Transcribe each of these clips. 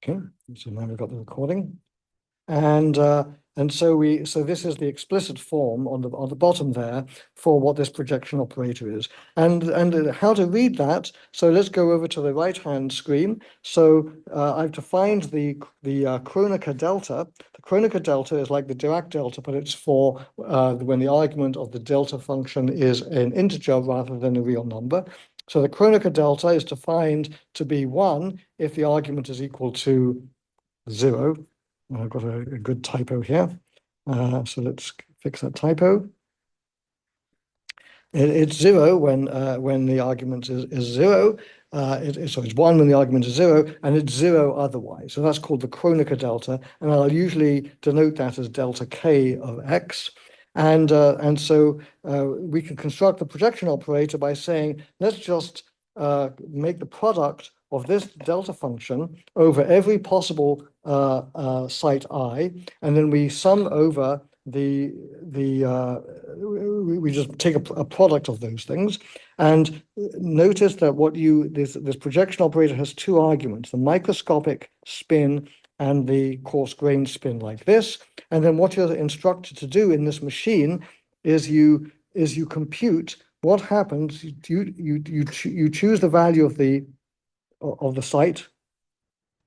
Okay, so now we've got the recording. And so this is the explicit form on the bottom there for what this projection operator is. And how to read that. So let's go over to the right-hand screen. So I've defined the Kronecker delta. The Kronecker delta is like the Dirac delta, but it's for when the argument of the delta function is an integer rather than a real number. So the Kronecker delta is defined to be 1 if the argument is equal to 0. I've got a good typo here. So let's fix that typo. It's 0 when the argument is 0. So it's 1 when the argument is 0, and it's 0 otherwise. So that's called the Kronecker delta, and I'll usually denote that as delta k of x. And so we can construct the projection operator by saying, let's just make the product of this delta function over every possible site I, and then we sum over we just take a product of those things. And notice that this projection operator has two arguments, the microscopic spin and the coarse grained spin, like this. And then what you're instructed to do in this machine is you compute what happens. You choose the value of the site.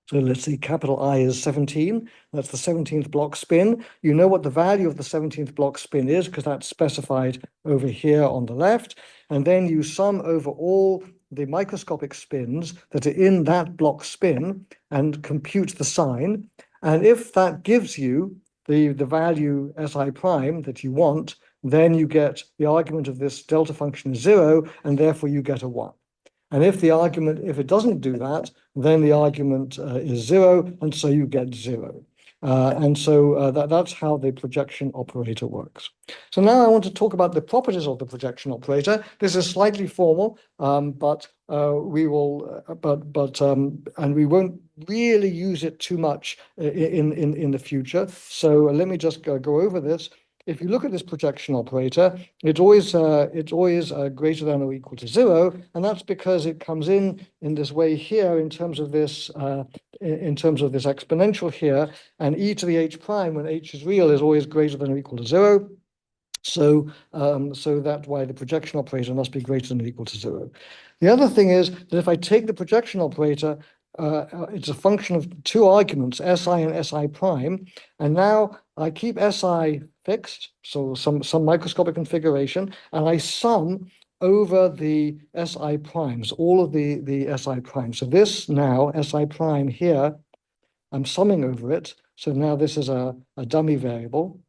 So let's see, capital I is 17. That's the 17th block spin. You know what the value of the 17th block spin is because that's specified over here on the left. And then you sum over all the microscopic spins that are in that block spin and compute the sign. And if that gives you the value Si prime that you want, then you get the argument of this delta function is 0, and therefore you get a 1. And if it doesn't do that, then the argument is 0, and so you get 0. That's how the projection operator works. So now I want to talk about the properties of the projection operator. This is slightly formal, but we will, and we won't really use it too much in the future. So let me just go over this. If you look at this projection operator, it's always greater than or equal to 0, and that's because it comes in this way here in terms of this exponential here, and e to the h prime when h is real is always greater than or equal to 0. So that's why the projection operator must be greater than or equal to 0. The other thing is that if I take the projection operator, it's a function of two arguments, Si and Si prime, and now I keep Si fixed, so some microscopic configuration, and I sum over the Si primes, all of the Si primes. So this now, Si prime here, I'm summing over it. So now this is a dummy variable.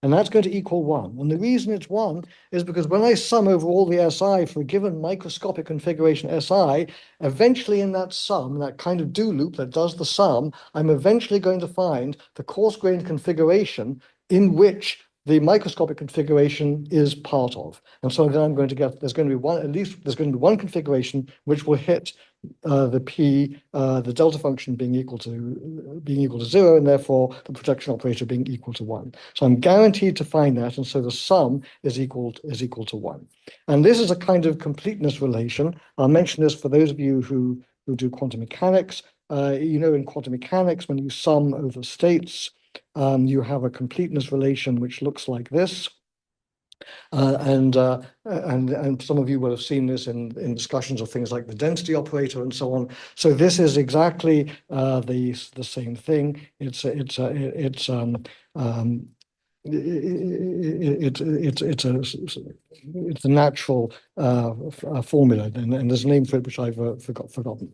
And that's going to equal 1. And the reason it's 1 is because when I sum over all the Si for a given microscopic configuration Si, eventually in that sum, that kind of do loop that does the sum, I'm eventually going to find the coarse-grained configuration in which the microscopic configuration is part of. And so then I'm going to get, there's going to be one configuration which will hit the delta function being equal to 0, and therefore the projection operator being equal to 1. So I'm guaranteed to find that, and so the sum is equal to 1. And this is a kind of completeness relation. I'll mention this for those of you who do quantum mechanics. In quantum mechanics, when you sum over states, you have a completeness relation which looks like this. And some of you will have seen this in discussions of things like the density operator and so on. So this is exactly the same thing. It's a natural formula, and there's a name for it which I've forgotten.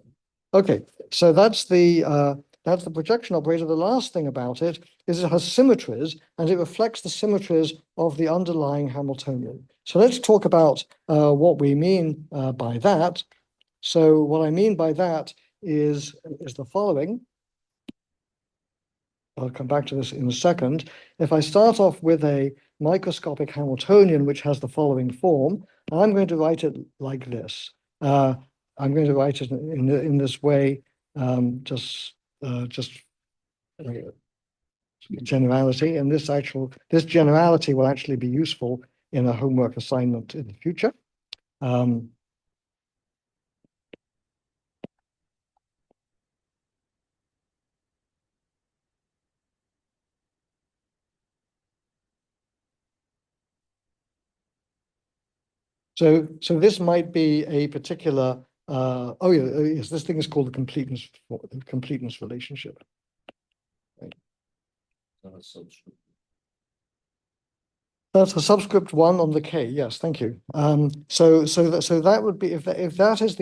Okay, so that's the projection operator. The last thing about it is it has symmetries, and it reflects the symmetries of the underlying Hamiltonian. So let's talk about what we mean by that. So what I mean by that is the following. I'll come back to this in a second. If I start off with a microscopic Hamiltonian, which has the following form, I'm going to write it like this. I'm going to write it in this way, just generality, and this generality will actually be useful in a homework assignment in the future. So this might be a particular, oh yeah, yes, this thing is called the completeness relationship. Right. That's a subscript one on the K. Yes, thank you. So that would be if that is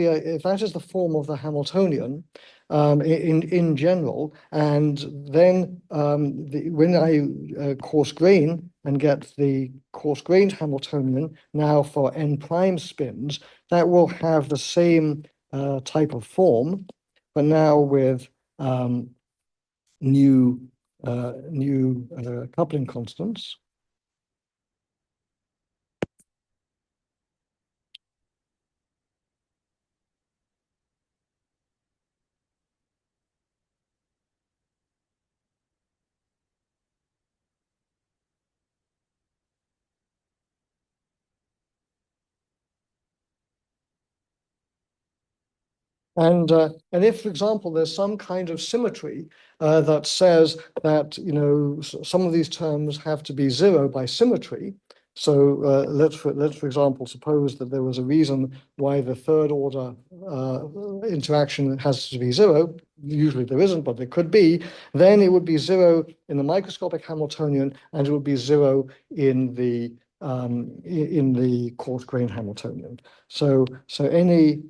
the form of the Hamiltonian, in general, and then when I coarse grain and get the coarse grained Hamiltonian now for n prime spins, that will have the same type of form, but now with new coupling constants. And if, for example, there's some kind of symmetry that says that some of these terms have to be zero by symmetry. So let's for example suppose that there was a reason why the third order interaction has to be zero. Usually there isn't, but there could be. Then it would be zero in the microscopic Hamiltonian, and it would be zero in the coarse grained Hamiltonian. So any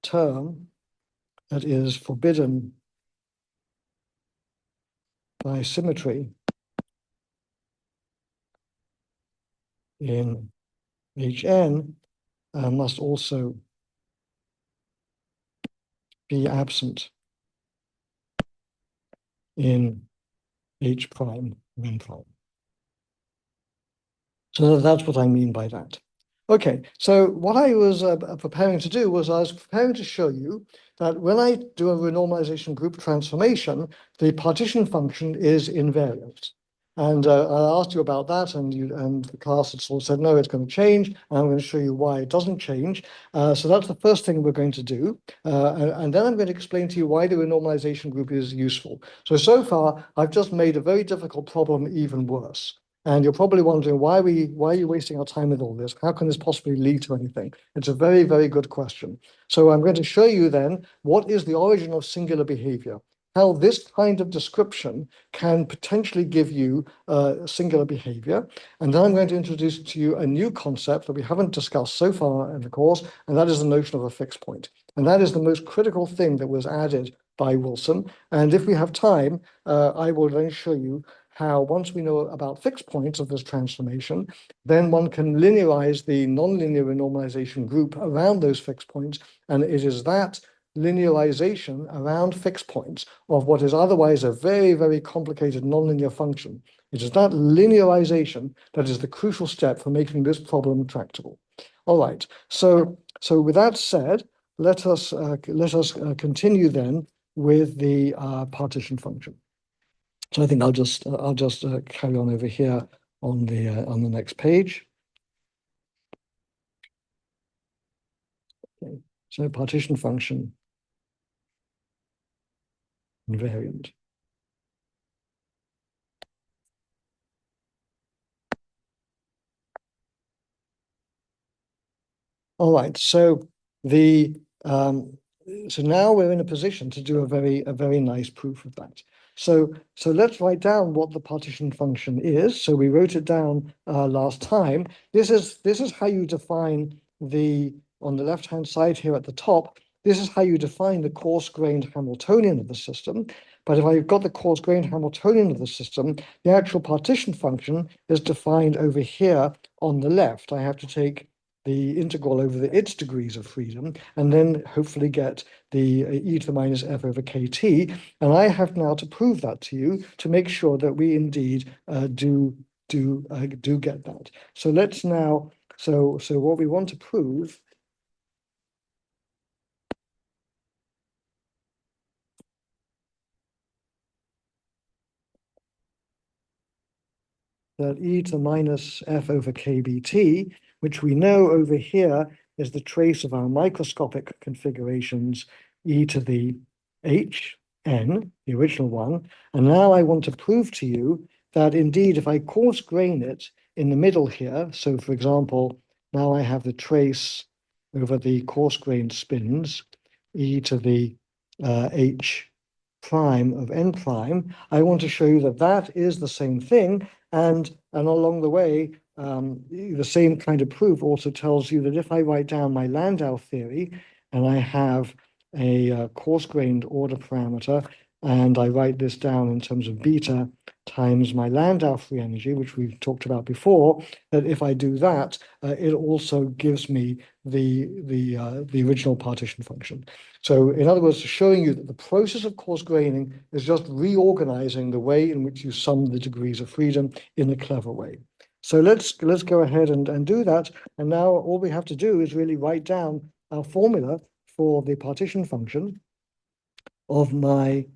term that is forbidden by symmetry in Hn must also be absent in H prime of n prime. So that's what I mean by that. Okay, so what I was preparing to do was I was preparing to show you that when I do a renormalization group transformation, the partition function is invariant. And I asked you about that, and the class had sort of said, no, it's going to change, and I'm going to show you why it doesn't change. So that's the first thing we're going to do. And then I'm going to explain to you why the renormalization group is useful. So far, I've just made a very difficult problem even worse. And you're probably wondering, why are you wasting our time with all this? How can this possibly lead to anything? It's a very, very good question. So I'm going to show you then what is the origin of singular behavior, how this kind of description can potentially give you singular behavior. And then I'm going to introduce to you a new concept that we haven't discussed so far in the course, and that is the notion of a fixed point. And that is the most critical thing that was added by Wilson. And if we have time, I will then show you how, once we know about fixed points of this transformation, then one can linearize the nonlinear renormalization group around those fixed points. And it is that linearization around fixed points of what is otherwise a very, very complicated nonlinear function. It is that linearization that is the crucial step for making this problem tractable. All right. So with that said, let us continue then with the partition function. So I think I'll just carry on over here on the next page. Okay. So partition function invariant. All right. So now we're in a position to do a very nice proof of that. So let's write down what the partition function is. So we wrote it down last time. This is how you define on the left-hand side here at the top. This is how you define the coarse-grained Hamiltonian of the system. But if I've got the coarse-grained Hamiltonian of the system, the actual partition function is defined over here on the left. I have to take the integral over its degrees of freedom, and then hopefully get the e to the minus f over kt. And I have now to prove that to you to make sure that we indeed do get that. So let's now, so what we want to prove that e to the minus f over kbt, which we know over here is the trace of our microscopic configurations, e to the h n, the original one. And now I want to prove to you that indeed, if I coarse grain it in the middle here. So for example, now I have the trace over the coarse-grained spins, e to the h prime of n prime. I want to show you that that is the same thing, and along the way, the same kind of proof also tells you that if I write down my Landau theory and I have a coarse-grained order parameter, and I write this down in terms of beta times my Landau free energy, which we've talked about before, that if I do that, it also gives me the original partition function. So in other words, showing you that the process of coarse graining is just reorganizing the way in which you sum the degrees of freedom in a clever way. So let's go ahead and do that. And now all we have to do is really write down our formula for the partition function of my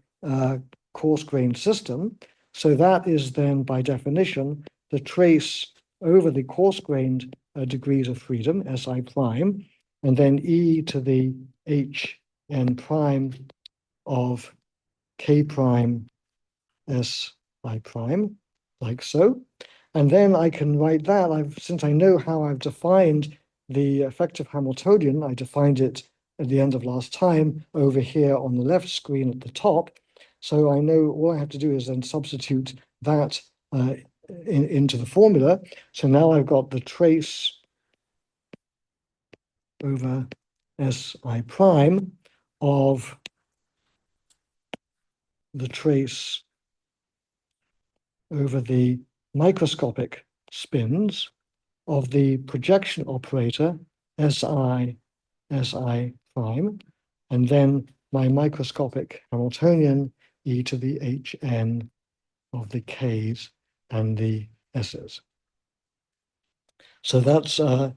coarse-grained system. So that is then, by definition, the trace over the coarse-grained degrees of freedom, Si prime, and then e to the hn prime of k prime Si prime, like so. And then I can write that, since I know how I've defined the effective Hamiltonian, I defined it at the end of last time over here on the left screen at the top. So I know all I have to do is then substitute that into the formula. So now I've got the trace over Si prime of the trace over the microscopic spins of the projection operator Si prime, and then my microscopic Hamiltonian e to the hn of the k's and the s's. So that's what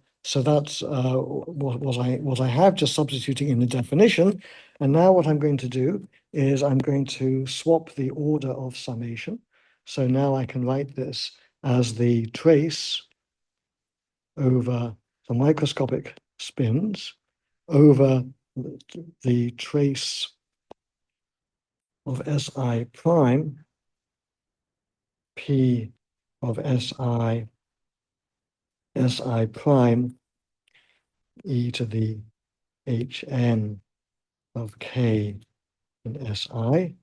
I have, just substituting in the definition. And now what I'm going to do is I'm going to swap the order of summation. So now I can write this as the trace over the microscopic spins over the trace of Si prime, P of Si prime, e to the hn of k and Si,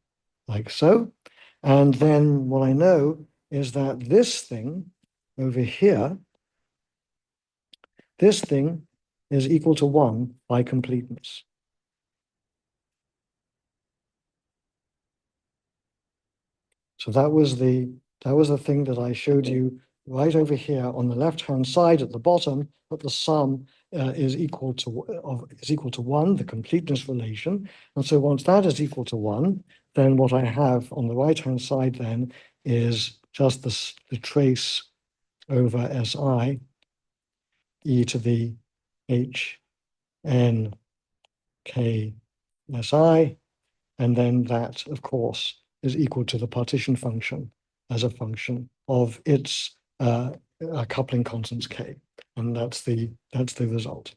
like so. And then what I know is that this thing over here, this thing is equal to 1 by completeness. So that was the thing that I showed you right over here on the left-hand side at the bottom, that the sum is equal to 1, the completeness relation. And so once that is equal to 1, then what I have on the right-hand side then is just the trace over Si e to the h n k Si, and then that, of course, is equal to the partition function as a function of its coupling constants k, and that's the result.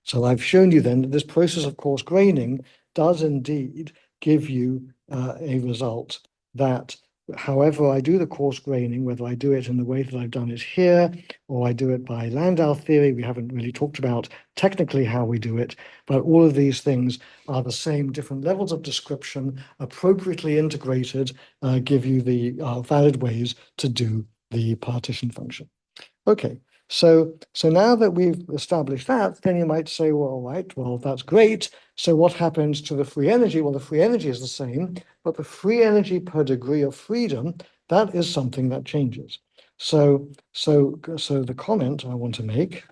So I've shown you then that this process of coarse graining does indeed give you a result that, however I do the coarse graining, whether I do it in the way that I've done it here, or I do it by Landau theory, we haven't really talked about technically how we do it, but all of these things are the same, different levels of description, appropriately integrated, give you the valid ways to do the partition function. Okay, so now that we've established that, then you might say, well, all right, well, that's great. So what happens to the free energy? Well, the free energy is the same, but the free energy per degree of freedom, that is something that changes. So the comment I want to make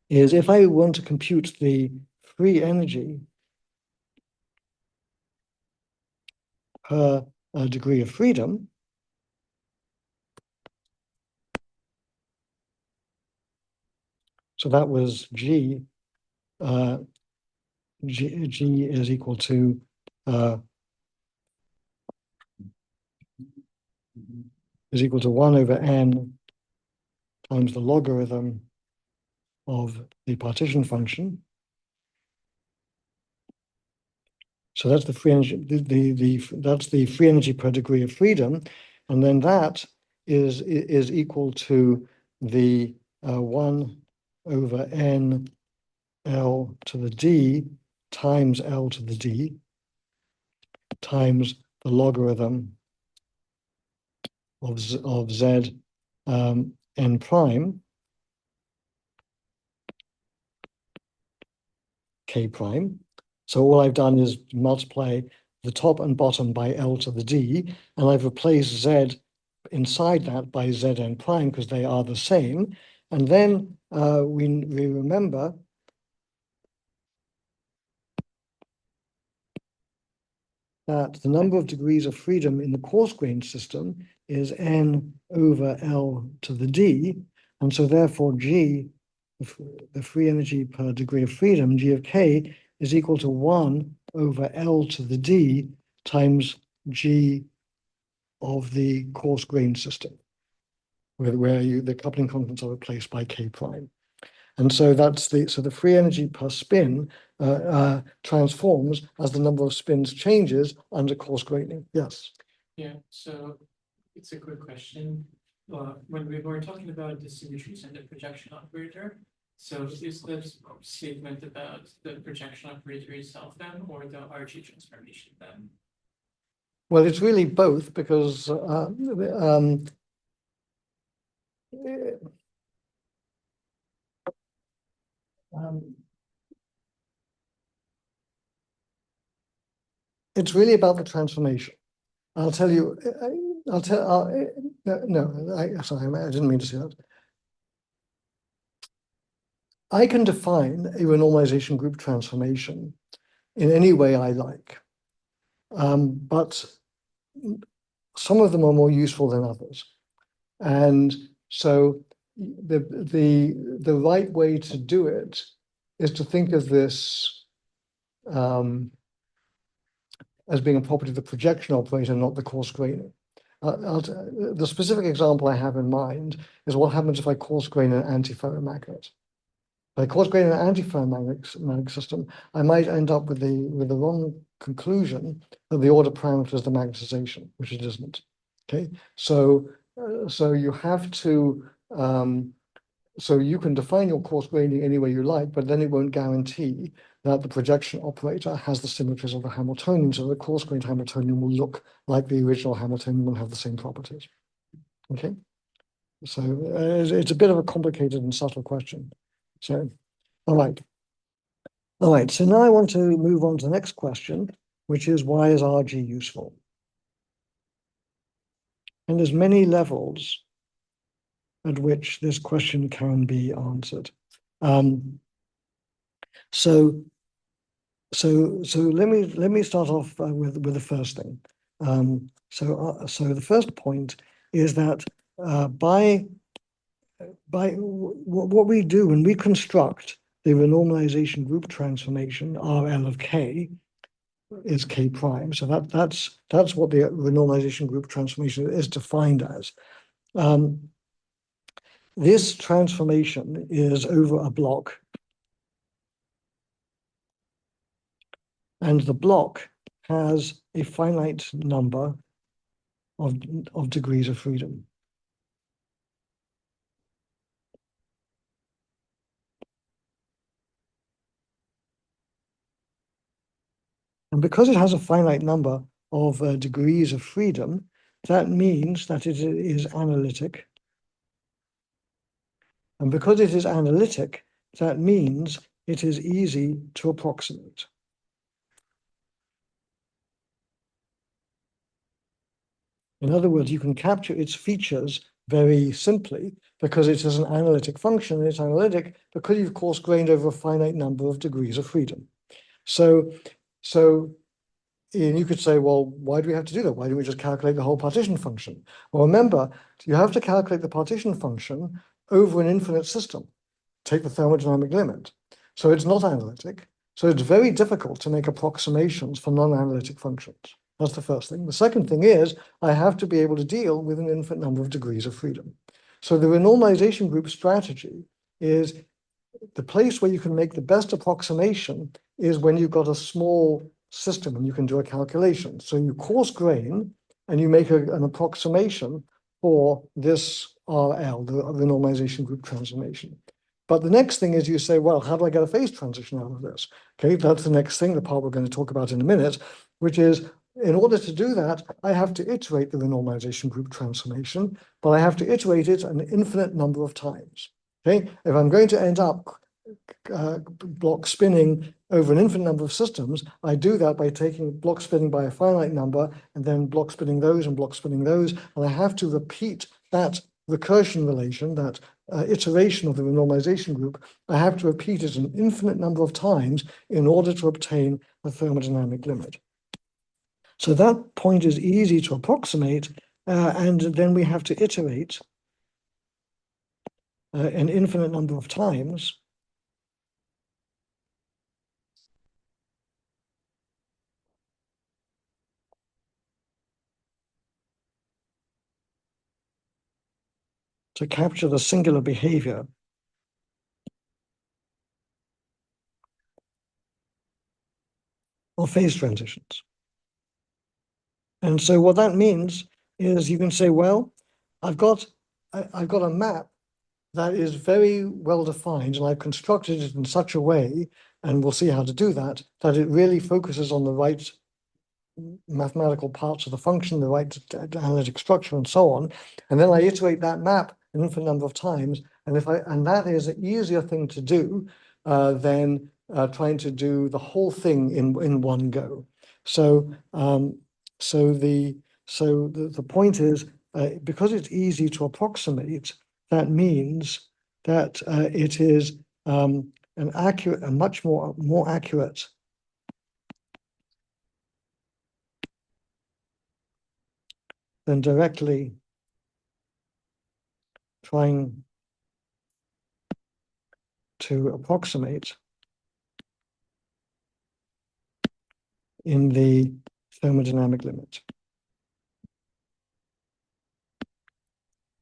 is, if I want to compute the free energy per degree of freedom, so that was G is equal to is equal to 1 over n times the logarithm of the partition function. So that's the free energy, that's the free energy per degree of freedom, and then that is equal to the 1 over n L to the D times L to the D times the logarithm of Z n prime K prime. So all I've done is multiply the top and bottom by L to the D, and I've replaced Z inside that by Zn prime because they are the same. And then we remember that the number of degrees of freedom in the coarse-grained system is n over L to the D, and so therefore G, the free energy per degree of freedom, G of K, is equal to 1 over L to the D times G of the coarse-grained system, where the coupling constants are replaced by K prime. And so that's the free energy per spin transforms as the number of spins changes under coarse graining. Yes. Yeah, so it's a quick question. When we were talking about the symmetries and the projection operator, so is this statement about the projection operator itself then, or the RG transformation then? Well, it's really both because it's really about the transformation. I'll tell you, sorry, I didn't mean to say that. I can define a renormalization group transformation in any way I like, but some of them are more useful than others. And so the right way to do it is to think of this as being a property of the projection operator, not the coarse graining. The specific example I have in mind is what happens if I coarse grain an antiferromagnet. If I coarse grain an antiferromagnetic system, I might end up with the wrong conclusion that the order parameter is the magnetization, which it isn't. Okay, so you have to so you can define your coarse graining any way you like, but then it won't guarantee that the projection operator has the symmetries of the Hamiltonian, so the coarse-grained Hamiltonian will look like the original Hamiltonian, will have the same properties. Okay, so it's a bit of a complicated and subtle question. So, all right. So now I want to move on to the next question, which is why is RG useful? And there's many levels at which this question can be answered. So let me start off with the first thing. So the first point is that by what we do when we construct the renormalization group transformation RL of K is K prime. So that's what the renormalization group transformation is defined as. This transformation is over a block, and the block has a finite number of degrees of freedom. And because it has a finite number of degrees of freedom, that means that it is analytic. And because it is analytic, that means it is easy to approximate. In other words, you can capture its features very simply because it is an analytic function. It's analytic because you've coarse-grained over a finite number of degrees of freedom. So and you could say, well, why do we have to do that? Why don't we just calculate the whole partition function? Well, remember, you have to calculate the partition function over an infinite system. Take the thermodynamic limit. So it's not analytic. So it's very difficult to make approximations for non-analytic functions. That's the first thing. The second thing is I have to be able to deal with an infinite number of degrees of freedom. So the renormalization group strategy is the place where you can make the best approximation is when you've got a small system and you can do a calculation. So you coarse grain and you make an approximation for this RL, the renormalization group transformation. But the next thing is you say, well, how do I get a phase transition out of this? Okay, that's the next thing, the part we're going to talk about in a minute, which is in order to do that, I have to iterate the renormalization group transformation, but I have to iterate it an infinite number of times. Okay, if I'm going to end up block spinning over an infinite number of systems, I do that by taking block spinning by a finite number and then block spinning those and block spinning those. And I have to repeat that recursion relation, that iteration of the renormalization group. I have to repeat it an infinite number of times in order to obtain a thermodynamic limit. So that point is easy to approximate, and then we have to iterate an infinite number of times to capture the singular behavior of phase transitions. And so what that means is you can say, well, I've got a map that is very well defined, and I've constructed it in such a way, and we'll see how to do that, that it really focuses on the right mathematical parts of the function, the right analytic structure, and so on. And then I iterate that map an infinite number of times, and that is an easier thing to do than trying to do the whole thing in one go. So the point is, because it's easy to approximate, that means that it is a much more accurate than directly trying to approximate in the thermodynamic limit.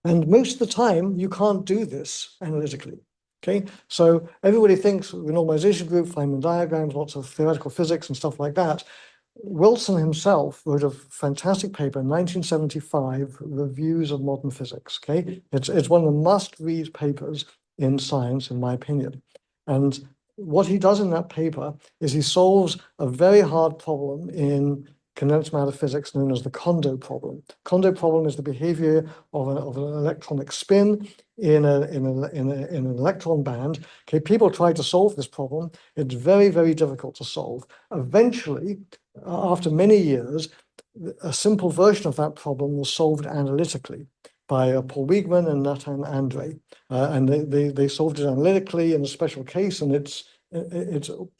And most of the time, you can't do this analytically. Okay, so everybody thinks renormalization group, Feynman diagrams, lots of theoretical physics and stuff like that. Wilson himself wrote a fantastic paper in 1975, Reviews of Modern Physics. Okay, it's one of the must-read papers in science, in my opinion. And what he does in that paper is he solves a very hard problem in condensed matter physics known as the Kondo problem. Kondo problem is the behavior of an electronic spin in an electron band. Okay, people try to solve this problem. It's very, very difficult to solve. Eventually, after many years, a simple version of that problem was solved analytically by Paul Wiegmann and Nathan Andre. And they solved it analytically in a special case, and it's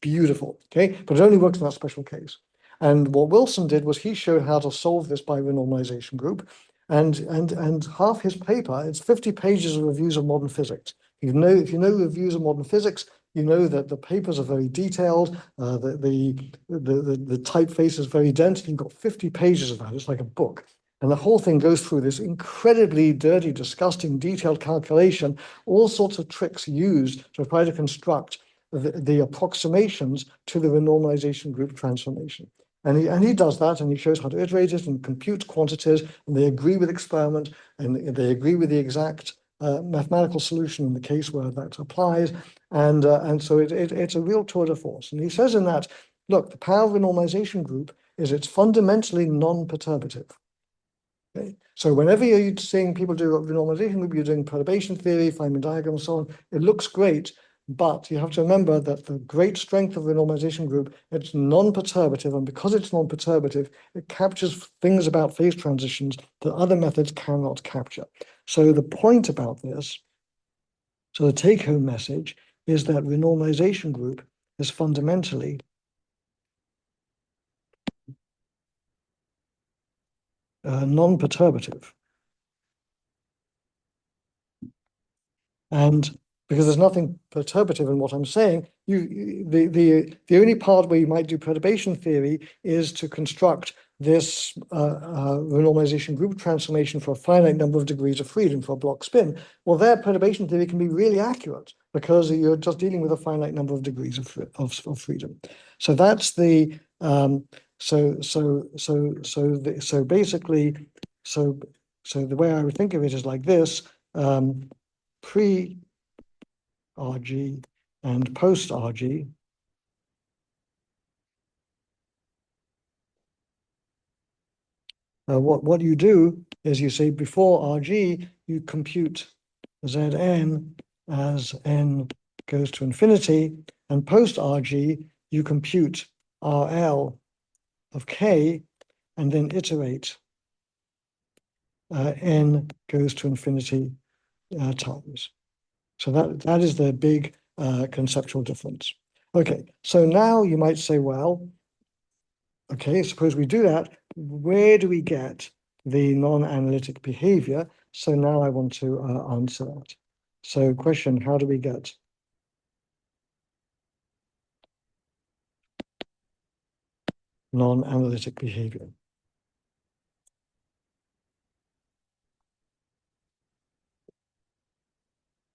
beautiful, okay? But it only works in that special case. And what Wilson did was he showed how to solve this by renormalization group. And half his paper, it's 50 pages of reviews of modern physics. If you know reviews of modern physics, you know that the papers are very detailed, the typeface is very dense. You've got 50 pages of that. It's like a book. And the whole thing goes through this incredibly dirty, disgusting, detailed calculation, all sorts of tricks used to try to construct the approximations to the renormalization group transformation. And he does that, and he shows how to iterate it and compute quantities, and they agree with experiment, and they agree with the exact mathematical solution in the case where that applies. And so it's a real tour de force. And he says in that, look, the power of renormalization group is it's fundamentally non-perturbative. Okay? So whenever you're seeing people do renormalization group, you're doing perturbation theory, Feynman diagram, and so on, it looks great. But you have to remember that the great strength of the renormalization group, it's non-perturbative, and because it's non-perturbative, it captures things about phase transitions that other methods cannot capture. So the point about this, so the take-home message is that renormalization group is fundamentally non-perturbative. And because there's nothing perturbative in what I'm saying, the only part where you might do perturbation theory is to construct this renormalization group transformation for a finite number of degrees of freedom for a block spin. Well, there perturbation theory can be really accurate because you're just dealing with a finite number of degrees of freedom. So that's so basically So the way I would think of it is like this, pre-RG and post-RG. What you do is you say before RG, you compute Zn as n goes to infinity, and post RG, you compute RL of k, and then iterate n goes to infinity times. So that is the big conceptual difference. Okay, so now you might say, well, okay, suppose we do that, where do we get the non-analytic behavior? So now I want to answer that. So question, how do we get non-analytic behavior?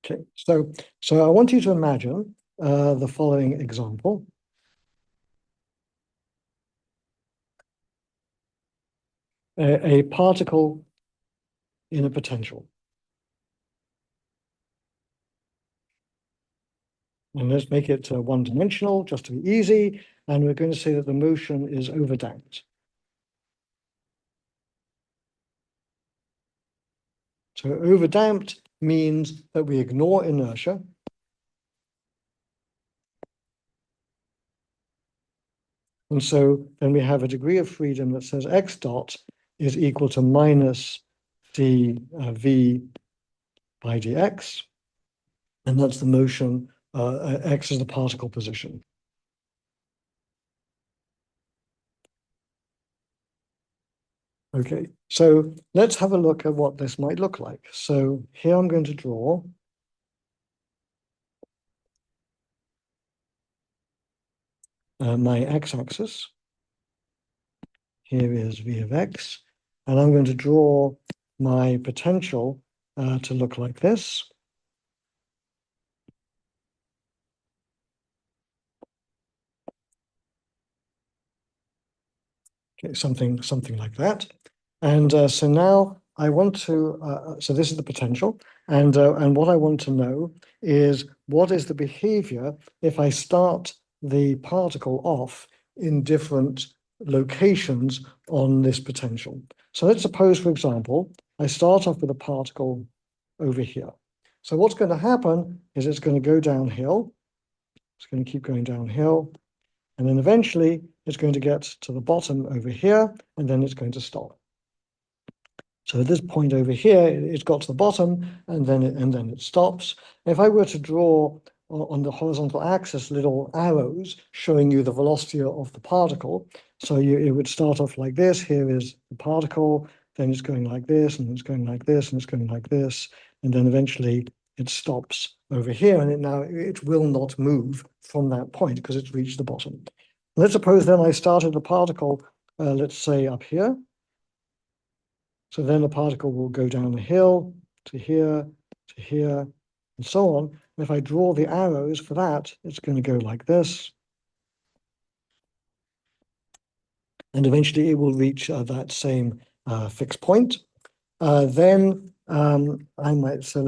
Okay, so I want you to imagine the following example. A particle in a potential. And let's make it one-dimensional, just to be easy. And we're going to say that the motion is overdamped. So overdamped means that we ignore inertia. And so then we have a degree of freedom that says x dot is equal to minus dv by dx. And that's the motion, x is the particle position. Okay, so let's have a look at what this might look like. So here I'm going to draw my x-axis. Here is v of x, and I'm going to draw my potential to look like this. Okay, something like that. And so now I want to, so this is the potential, and what I want to know is what is the behavior if I start the particle off in different locations on this potential. So let's suppose, for example, I start off with a particle over here. So what's going to happen is it's going to go downhill. It's going to keep going downhill. And then eventually it's going to get to the bottom over here, and then it's going to stop. So at this point over here, it's got to the bottom, and then it stops. If I were to draw on the horizontal axis little arrows showing you the velocity of the particle, so it would start off like this. Here is the particle, then it's going like this, and it's going like this, and it's going like this, and then eventually it stops over here, and it will not move from that point because it's reached the bottom. Let's suppose then I started the particle, let's say up here. So then the particle will go down the hill to here, and so on. And if I draw the arrows for that, it's going to go like this. And eventually it will reach that same fixed point. Then I might, so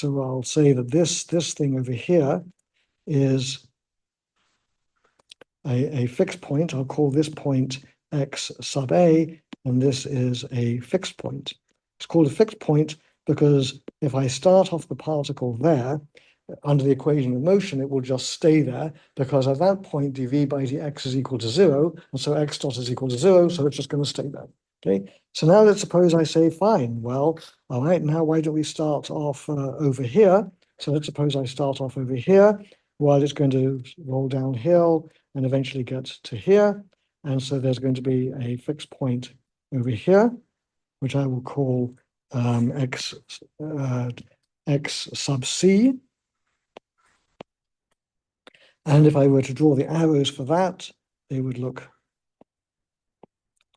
I'll say that this thing over here is a fixed point. I'll call this point x sub a, and this is a fixed point. It's called a fixed point because if I start off the particle there, under the equation of motion, it will just stay there because at that point, dv by dx is equal to 0, and so x dot is equal to 0, so it's just going to stay there. Okay, so now let's suppose I say, fine, well, all right, now why don't we start off over here? So let's suppose I start off over here while it's going to roll downhill and eventually get to here. And so there's going to be a fixed point over here, which I will call x sub c. And if I were to draw the arrows for that, they would look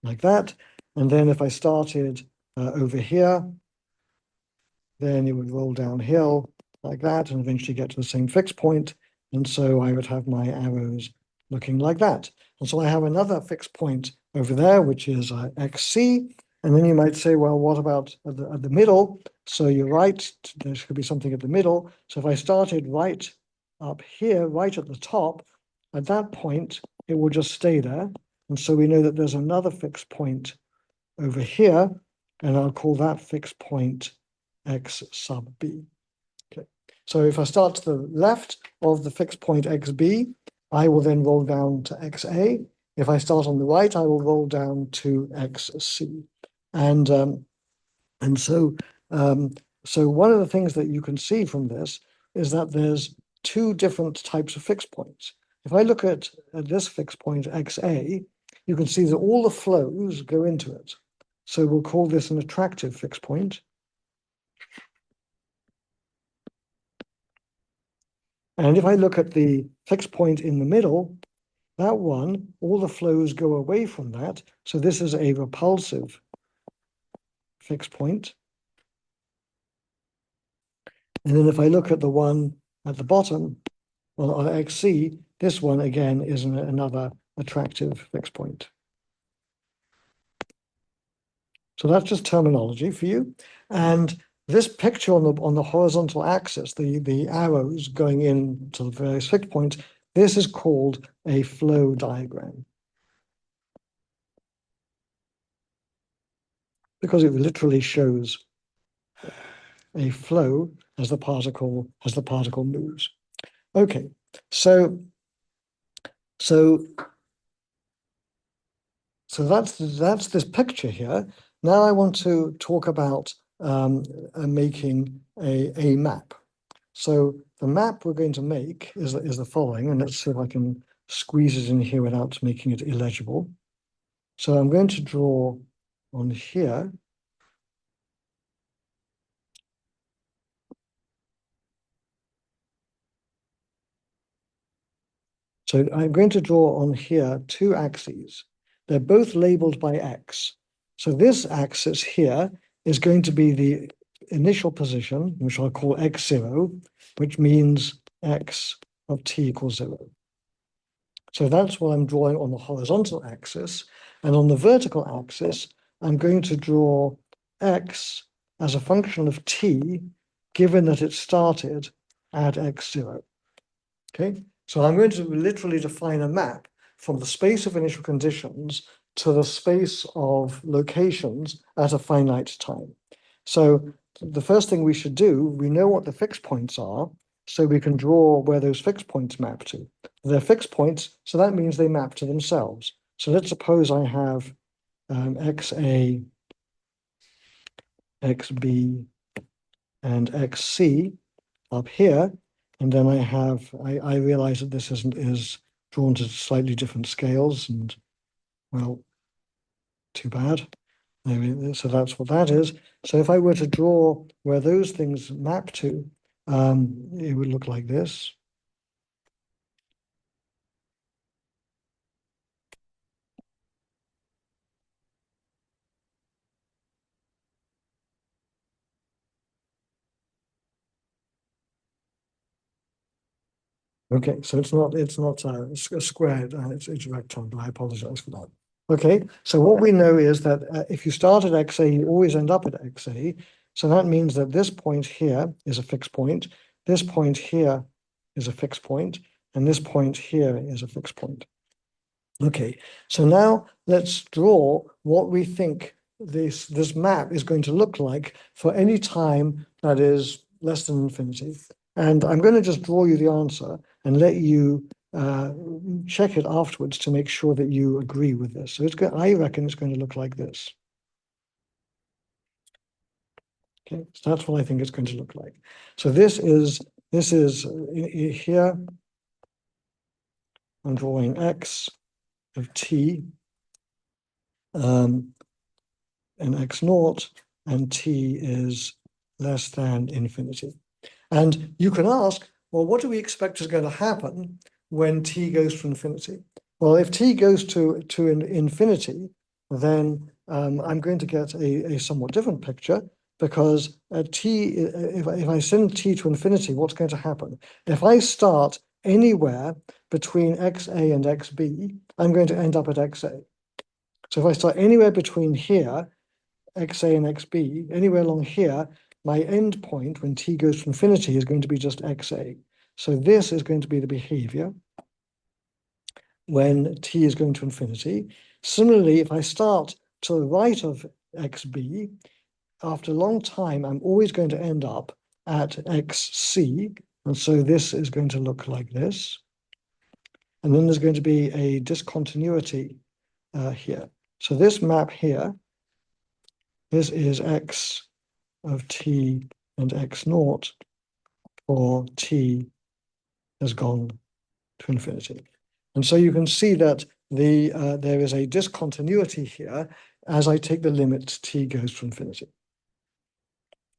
like that. And then if I started over here, then it would roll downhill like that and eventually get to the same fixed point. And so I would have my arrows looking like that. And so I have another fixed point over there, which is xc. And then you might say, well, what about at the middle? So you're right, there should be something at the middle. So if I started right up here, right at the top, at that point, it will just stay there. And so we know that there's another fixed point over here, and I'll call that fixed point x sub b. Okay. So if I start to the left of the fixed point xb, I will then roll down to xa. If I start on the right, I will roll down to xc. And so so one of the things that you can see from this is that there's two different types of fixed points. If I look at this fixed point xa, you can see that all the flows go into it. So we'll call this an attractive fixed point. And if I look at the fixed point in the middle, that one, all the flows go away from that. So this is a repulsive fixed point. And then if I look at the one at the bottom, well, on xc, this one again is another attractive fixed point. So that's just terminology for you. And this picture on the horizontal axis, the arrows going into the various fixed points, this is called a flow diagram, because it literally shows a flow as the particle moves. Okay, so that's this picture here. Now I want to talk about making a map. So the map we're going to make is the following, and let's see if I can squeeze it in here without making it illegible. So I'm going to draw on here. So I'm going to draw on here two axes. They're both labeled by x. So this axis here is going to be the initial position, which I'll call x0, which means x of t equals 0. So that's what I'm drawing on the horizontal axis. And on the vertical axis, I'm going to draw x as a function of t, given that it started at x0. Okay, so I'm going to literally define a map from the space of initial conditions to the space of locations at a finite time. So the first thing we should do, we know what the fixed points are, so we can draw where those fixed points map to. They're fixed points, so that means they map to themselves. So let's suppose I have XA, XB, and XC up here, and then I realize that this is drawn to slightly different scales, and well, too bad. So that's what that is. So if I were to draw where those things map to, it would look like this. Okay, so it's not a square, it's rectangle. I apologize for that. Okay, so what we know is that if you start at XA, you always end up at XA. So that means that this point here is a fixed point, this point here is a fixed point, and this point here is a fixed point. Okay, so now let's draw what we think this map is going to look like for any time that is less than infinity. And I'm going to just draw you the answer and let you check it afterwards to make sure that you agree with this. So I reckon it's going to look like this. Okay, so that's what I think it's going to look like. So this is here. I'm drawing x of t and x naught, and t is less than infinity. And you can ask, well, what do we expect is going to happen when t goes to infinity? Well, if t goes to infinity, then I'm going to get a somewhat different picture, because if I send t to infinity, what's going to happen? If I start anywhere between xa and xb, I'm going to end up at xa. So if I start anywhere between here xa and xb, anywhere along here, my end point when t goes to infinity is going to be just xa. So this is going to be the behavior when t is going to infinity. Similarly, if I start to the right of xb, after a long time, I'm always going to end up at xc. And so this is going to look like this. And then there's going to be a discontinuity here. So this map here, this is x of t and x naught for t has gone to infinity. And so you can see that there is a discontinuity here as I take the limit t goes to infinity.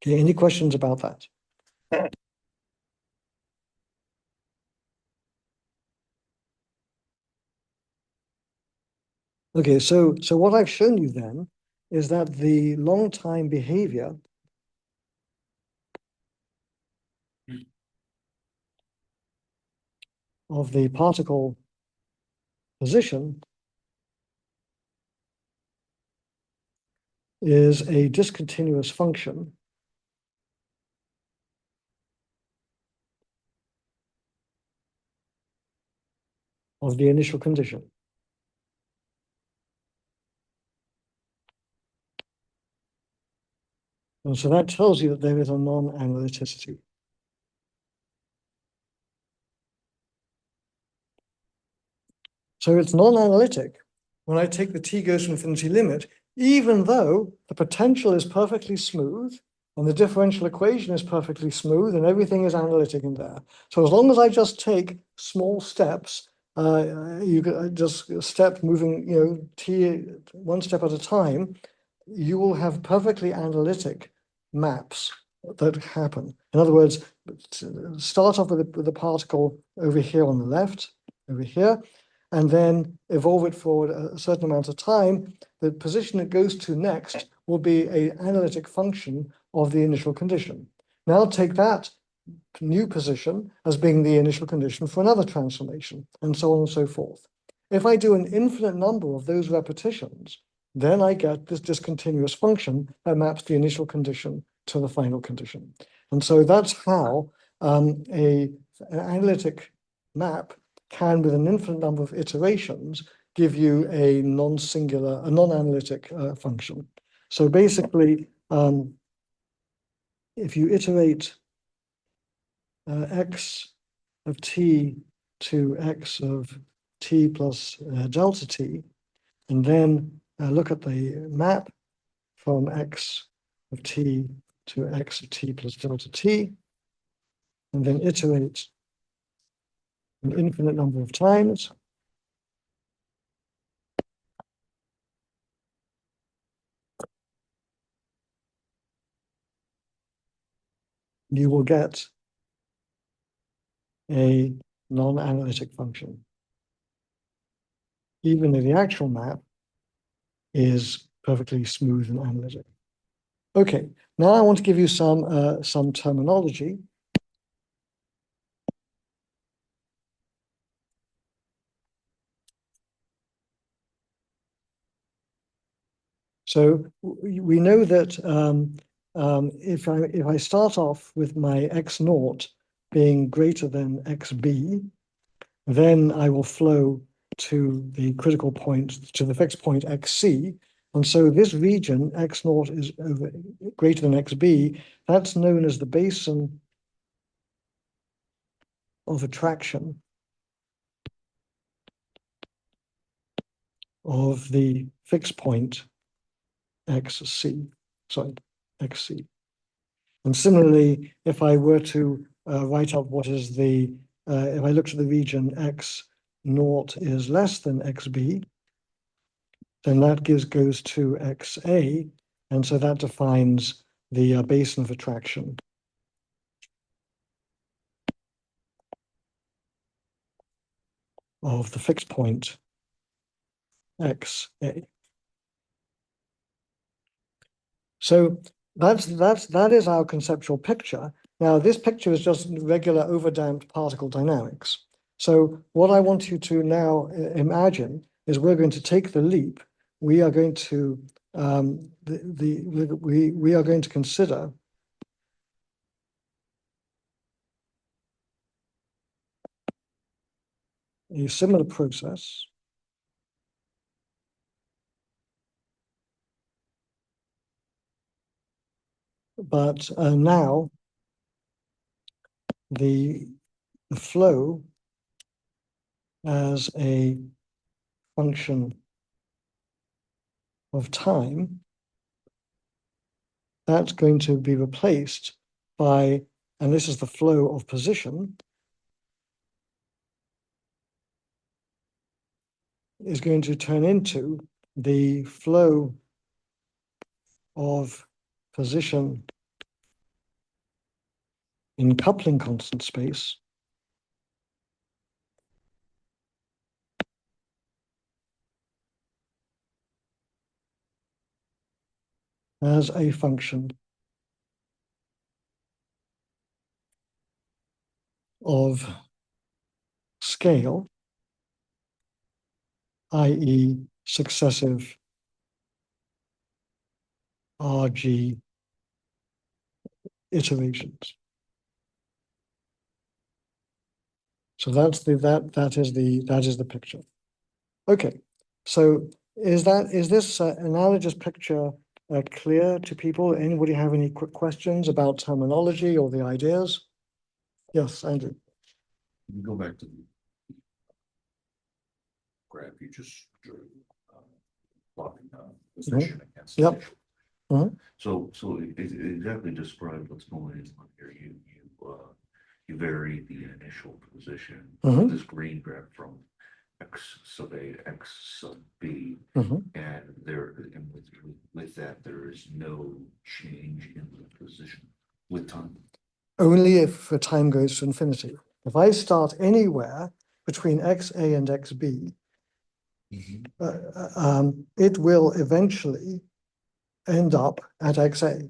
Okay, any questions about that? Okay, so what I've shown you then is that the long time behavior of the particle position is a discontinuous function of the initial condition. And so that tells you that there is a non-analyticity. So it's non-analytic when I take the t goes to infinity limit, even though the potential is perfectly smooth and the differential equation is perfectly smooth and everything is analytic in there. So as long as I just take small steps, you could just step moving, t one step at a time, you will have perfectly analytic maps that happen. In other words, start off with the particle over here on the left, over here, and then evolve it for a certain amount of time. The position it goes to next will be an analytic function of the initial condition. Now take that new position as being the initial condition for another transformation, and so on and so forth. If I do an infinite number of those repetitions, then I get this discontinuous function that maps the initial condition to the final condition. And so that's how an analytic map can, with an infinite number of iterations, give you a non-singular, a non-analytic function. So basically, if you iterate x of t to x of t plus delta t, and then look at the map from x of t to x of t plus delta t, and then iterate an infinite number of times, you will get a non-analytic function, even though the actual map is perfectly smooth and analytic. Okay, now I want to give you some terminology. So we know that if I start off with my x naught being greater than xb, then I will flow to the critical point, to the fixed point xc. And so this region, x naught is greater than xb, that's known as the basin of attraction of the fixed point xc, xc. And similarly, if I were to write up what is if I look to the region x naught is less than xb, then that goes to xa, and so that defines the basin of attraction of the fixed point xa. So that is our conceptual picture. Now, this picture is just regular overdamped particle dynamics. So what I want you to now imagine is we're going to take the leap. We are going to we are going to consider a similar process, but now the flow as a function of time, that's going to be replaced by, and this is the flow of position, is going to turn into the flow of position in coupling constant space as a function of scale, i.e. successive RG iterations. So that is the picture. Okay, so is this analogous picture clear to people? Anybody have any quick questions about terminology or the ideas? Yes, Andrew. You go back to the graph you just drew, plotting position against. Yep. initial. Mhm. So it exactly describe what's going on here. You vary the initial position Mhm. of this green graph from X sub A to X sub B. Mhm. And with that, there is no change in the position with time. Only if the time goes to infinity. If I start anywhere between XA and XB, it will eventually end up at XA.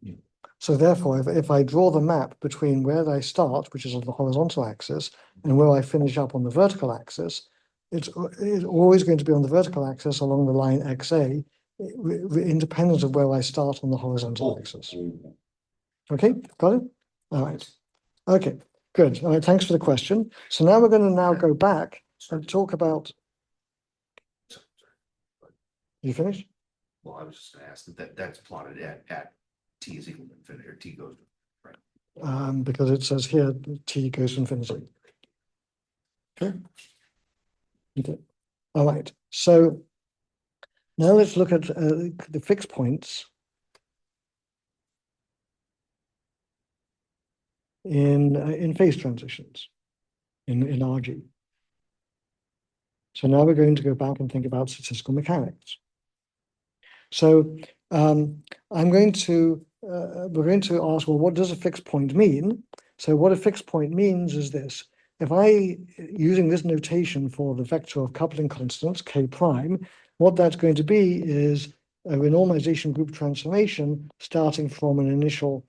Yeah. So therefore, if I draw the map between where I start, which is on the horizontal axis, and where I finish up on the vertical axis, it's always going to be on the vertical axis along the line XA, independent of where I start on the horizontal axis. Okay, got it? All right. Okay, good. All right, thanks for the question. So now we're going to now go back and talk about. You finished? Well, I was just gonna ask that's plotted at T is equal to infinity or T goes to, right? Because it says here T goes to infinity. Okay. Okay. All right. So now let's look at the fixed points in phase transitions in RG. So now we're going to go back and think about statistical mechanics. So we're going to ask, well, what does a fixed point mean? So what a fixed point means is this. If using this notation for the vector of coupling constants, K prime, what that's going to be is a renormalization group transformation starting from an initial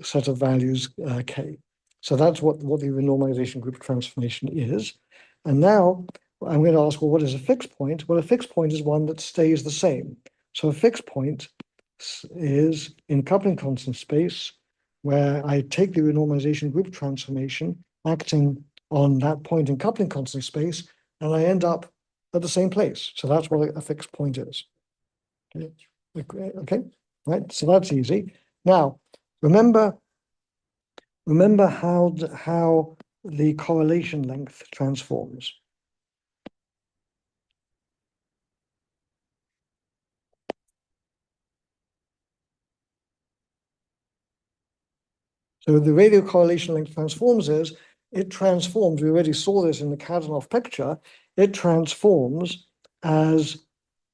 set of values, K. So that's what the renormalization group transformation is. And now I'm going to ask, well, what is a fixed point? Well, a fixed point is one that stays the same. So a fixed point is in coupling constant space, where I take the renormalization group transformation acting on that point in coupling constant space, and I end up at the same place. So that's what a fixed point is. Okay, right. So that's easy. Now, remember how the correlation length transforms. So the radial correlation length transforms is, it transforms, we already saw this in the Kadanoff picture, it transforms as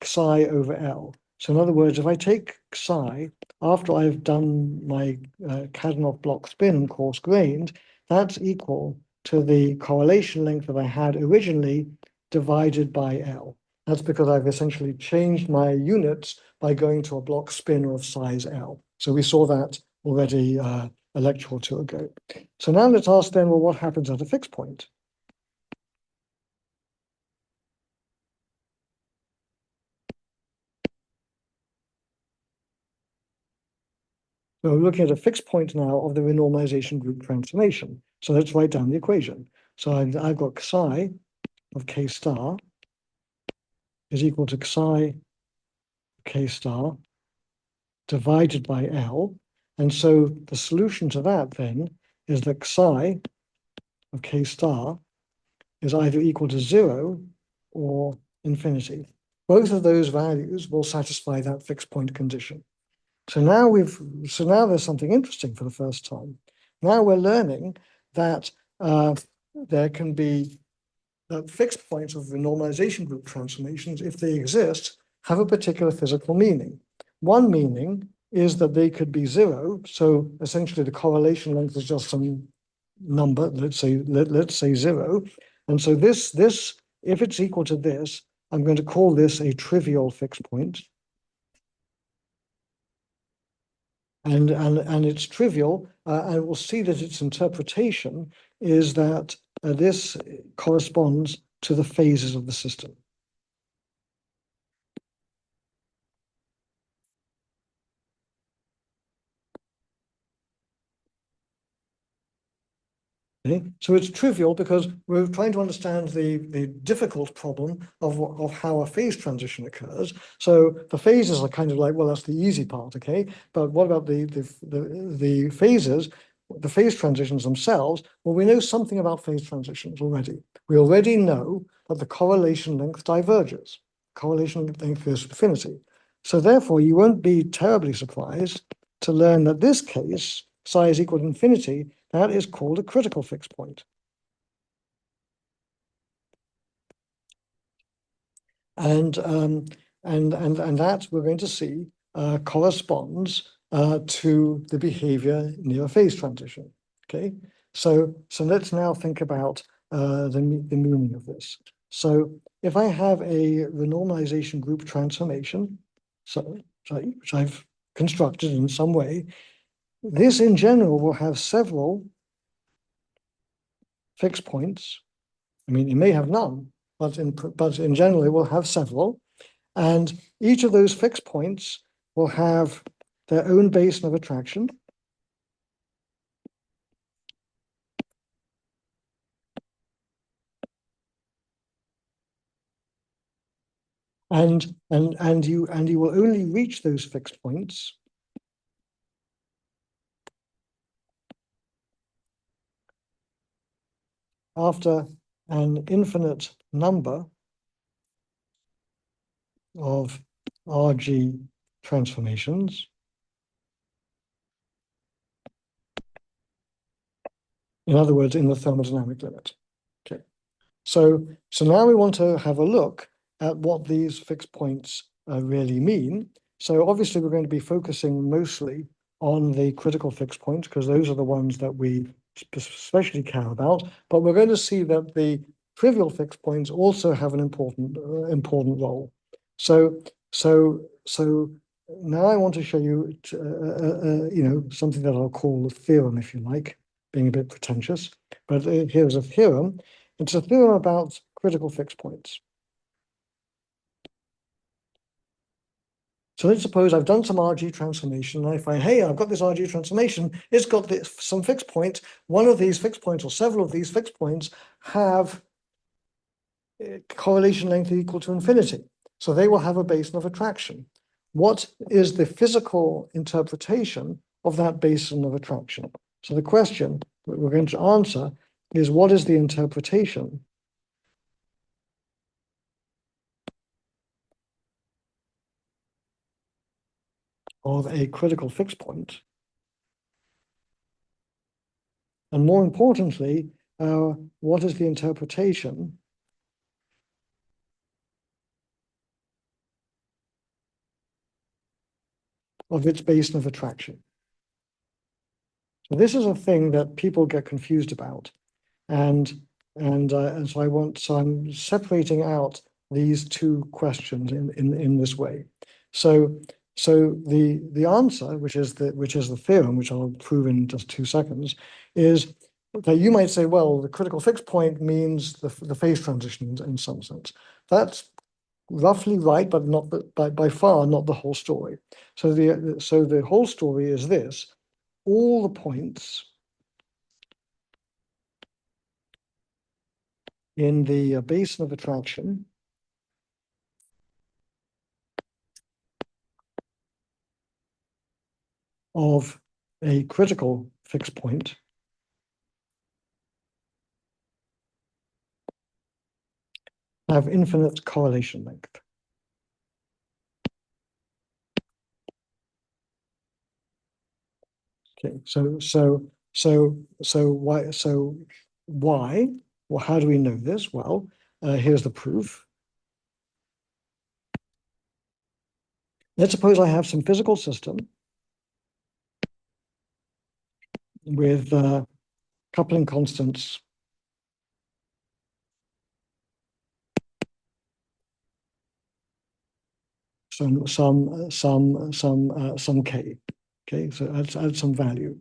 psi over L. So in other words, if I take psi after I've done my Kadanoff block spin and coarse grained, that's equal to the correlation length that I had originally divided by L. That's because I've essentially changed my units by going to a block spin of size L. So we saw that already a lecture or two ago. So now let's ask then, well, what happens at a fixed point? So we're looking at a fixed point now of the renormalization group transformation. So let's write down the equation. So I've got psi of k star is equal to psi k star divided by L. And so the solution to that then is that psi of k star is either equal to 0 or infinity. Both of those values will satisfy that fixed point condition. So now there's something interesting for the first time. Now we're learning that there can be fixed points of the normalization group transformations, if they exist, have a particular physical meaning. One meaning is that they could be 0. So essentially the correlation length is just some number, let's say 0. And so this, if it's equal to this, I'm going to call this a trivial fixed point. And it's trivial, and we'll see that its interpretation is that this corresponds to the phases of the system. Okay? So it's trivial because we're trying to understand the difficult problem of how a phase transition occurs. So the phases are kind of like, well, that's the easy part, okay? But what about the phases, the phase transitions themselves? Well, we know something about phase transitions already. We already know that the correlation length diverges. Correlation length goes to infinity. So therefore, you won't be terribly surprised to learn that this case, psi is equal to infinity, that is called a critical fixed point. And that we're going to see corresponds to the behavior near a phase transition. Okay, so let's now think about the meaning of this. So if I have a renormalization group transformation, which I've constructed in some way, this in general will have several fixed points. I mean, it may have none, but in general, it will have several. And each of those fixed points will have their own basin of attraction. And you will only reach those fixed points after an infinite number of RG transformations. In other words, in the thermodynamic limit. Okay. So now we want to have a look at what these fixed points really mean. So obviously we're going to be focusing mostly on the critical fixed points because those are the ones that we especially care about. But we're going to see that the trivial fixed points also have an important role. So now I want to show you, something that I'll call the theorem, if you like, being a bit pretentious. But here's a theorem. It's a theorem about critical fixed points. So let's suppose I've done some RG transformation, and I find, hey, I've got this RG transformation, it's got some fixed point. One of these fixed points, or several of these fixed points, have correlation length equal to infinity. So they will have a basin of attraction. What is the physical interpretation of that basin of attraction? So the question that we're going to answer is, what is the interpretation of a critical fixed point? And more importantly, what is the interpretation of its basin of attraction? So this is a thing that people get confused about. And so I'm separating out these two questions in this way. So the answer, which is the theorem, which I'll prove in just 2 seconds, is that you might say, well, the critical fixed point means the phase transition in some sense. That's roughly right, but not by far not the whole story. So the whole story is this: all the points in the basin of attraction of a critical fixed point have infinite correlation length. Okay, why? Well, how do we know this? Well, here's the proof. Let's suppose I have some physical system with coupling constants some k. Okay, so add some value.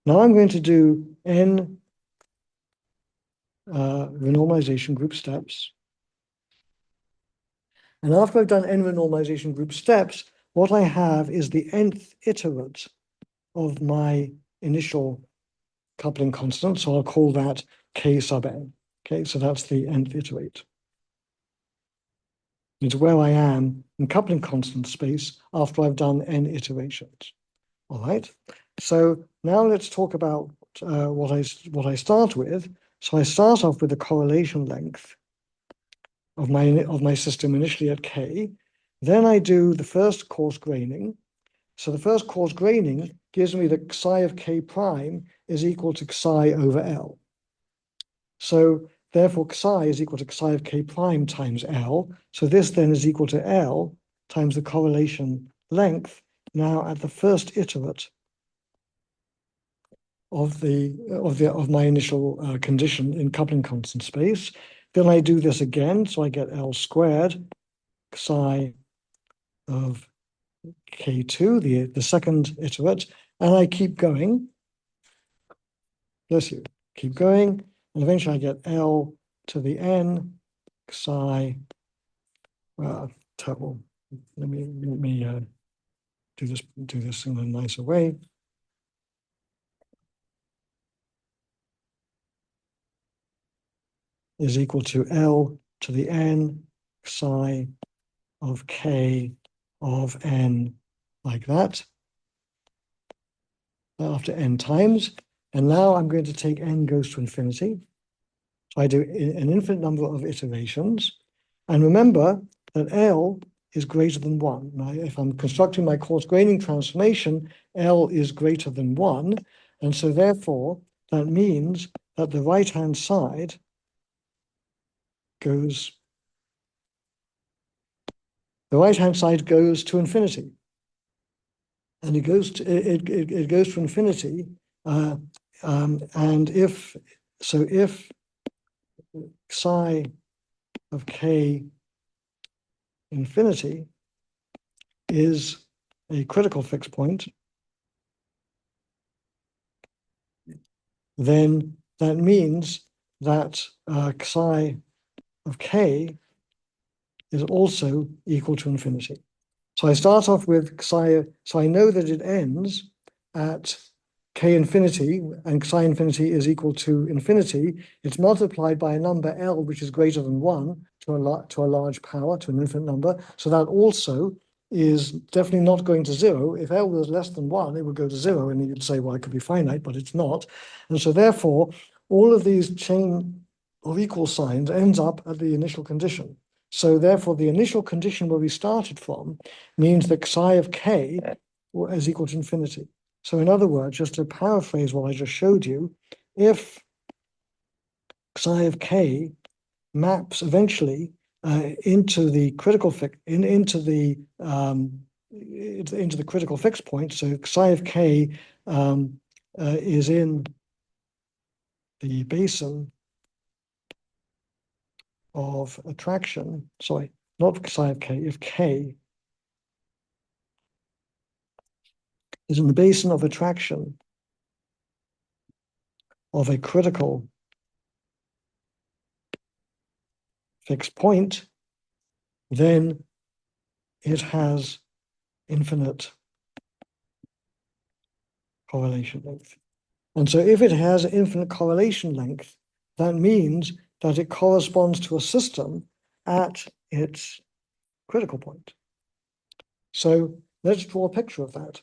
Now I'm going to do n renormalization group steps. And after I've done n renormalization group steps, what I have is the nth iterate of my initial coupling constant. So I'll call that k sub n. Okay, so that's the nth iterate. It's where I am in coupling constant space after I've done n iterations. All right. So now let's talk about what I start with. So I start off with the correlation length of my system initially at k. Then I do the first coarse graining. So the first coarse graining gives me that psi of k prime is equal to psi over L. So therefore psi is equal to psi of k prime times L. So this then is equal to L times the correlation length now at the first iterate of my initial condition in coupling constant space. Then I do this again, so I get L squared psi of K2, the second iterate, and I keep going. Bless you. Keep going, and eventually I get L to the n psi. Terrible. Let me do this in a nicer way. Is equal to L to the n psi of k of n, like that, after n times. And now I'm going to take n goes to infinity. So I do an infinite number of iterations. And remember that L is greater than 1. Now, if I'm constructing my coarse graining transformation, L is greater than 1. And so therefore, that means that the right-hand side goes to infinity. And it goes to infinity. And if psi of k infinity is a critical fixed point, then that means that psi of k is also equal to infinity. So I start off with psi, so I know that it ends at k infinity, and psi infinity is equal to infinity. It's multiplied by a number L, which is greater than 1 to a large power, to an infinite number. So that also is definitely not going to 0. If L was less than 1, it would go to 0, and you'd say, well, it could be finite, but it's not. And so therefore, all of these chain of equal signs ends up at the initial condition. So therefore, the initial condition where we started from means that psi of k is equal to infinity. So in other words, just to paraphrase what I just showed you, if psi of k maps eventually into the critical into the critical fixed point, so psi of k is in the basin of attraction. Sorry, not psi of k. If k is in the basin of attraction of a critical fixed point, then it has infinite correlation length. And so if it has infinite correlation length, that means that it corresponds to a system at its critical point. So let's draw a picture of that.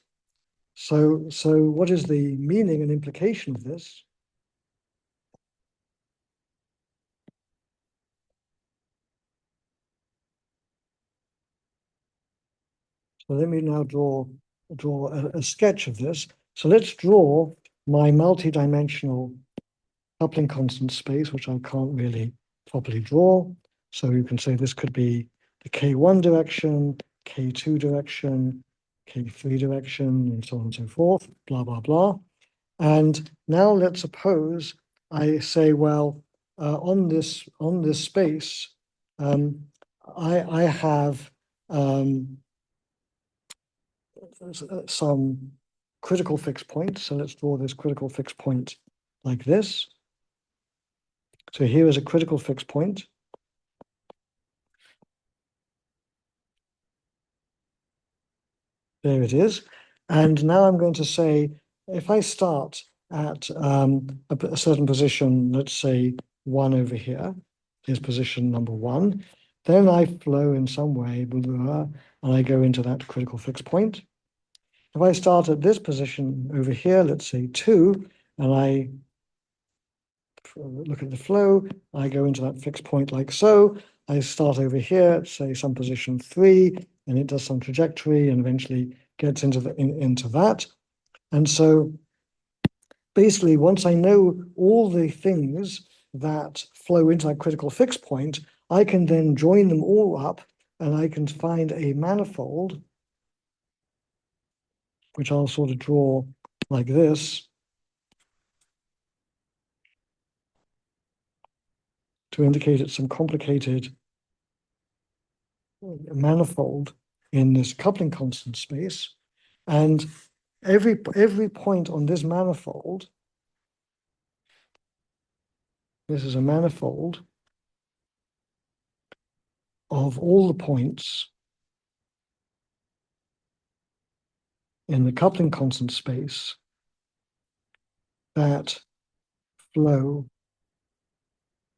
So what is the meaning and implication of this? So let me now draw a sketch of this. So let's draw my multi-dimensional coupling constant space, which I can't really properly draw. So you can say this could be the K1 direction, K2 direction, K3 direction, and so on and so forth, blah, blah, blah. And now let's suppose I say, well, on this space, I have some critical fixed point. So let's draw this critical fixed point like this. So here is a critical fixed point. There it is. And now I'm going to say, if I start at a certain position, let's say 1 over here, here's position number 1, then I flow in some way, blah, blah, blah, and I go into that critical fixed point. If I start at this position over here, let's say 2, and I look at the flow, I go into that fixed point like so. I start over here at say some position 3, and it does some trajectory and eventually gets into that. And so basically, once I know all the things that flow into that critical fixed point, I can then join them all up and I can find a manifold, which I'll sort of draw like this, to indicate it's some complicated manifold in this coupling constant space. And every point on this manifold, this is a manifold of all the points in the coupling constant space that flow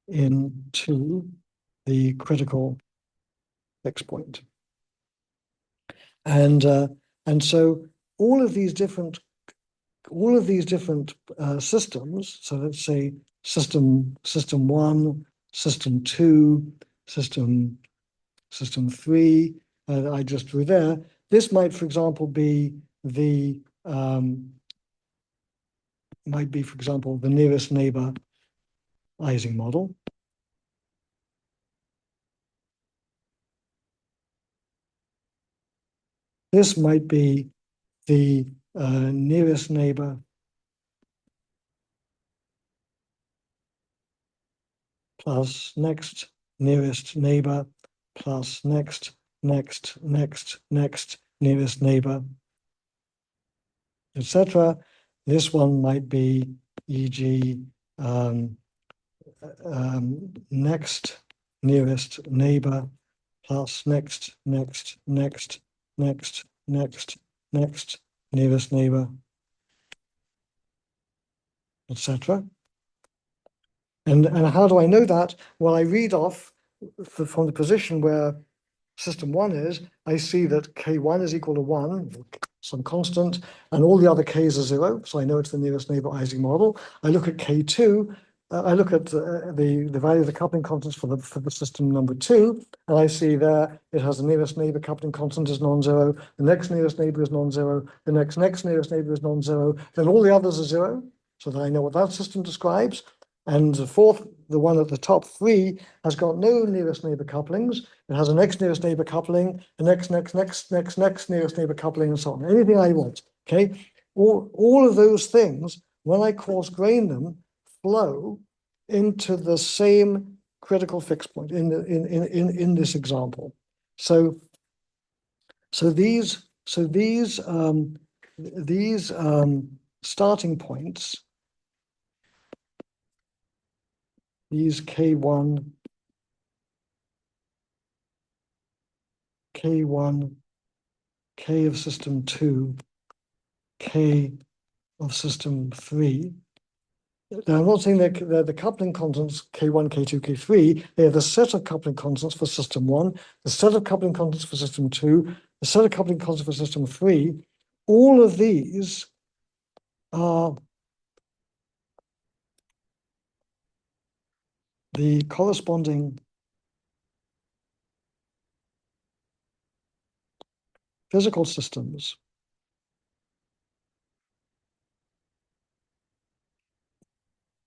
into the critical fixed point. And so all of these different systems, so let's say system 1, system 2, system 3 that I just drew there, this might, for example, be the nearest neighbor Ising model. This might be the nearest neighbor plus next nearest neighbor plus next nearest neighbor, etc. This one might be, e.g., next nearest neighbor plus next nearest neighbor, etc. And how do I know that? Well, I read off from the position where system 1 is, I see that K1 is equal to 1, some constant, and all the other Ks are 0, so I know it's the nearest neighbor Ising model. I look at K2, I look at the value of the coupling constants for the system number 2, and I see there it has the nearest neighbor coupling constant is non-zero, the next nearest neighbor is non-zero, the next nearest neighbor is non-zero, then all the others are 0, so that I know what that system describes. And the fourth, the one at the top 3, has got no nearest neighbor couplings. It has a next nearest neighbor coupling, a next nearest neighbor coupling, and so on. Anything I want. Okay, all of those things, when I coarse grain them, flow into the same critical fixed point in this example. So these starting points, these K1 K1, K of system 2, K of system 3. Now, I'm not saying they're the coupling constants K1, K2, K3. They're the set of coupling constants for system 1, the set of coupling constants for system 2, the set of coupling constants for system 3. All of these are the corresponding physical systems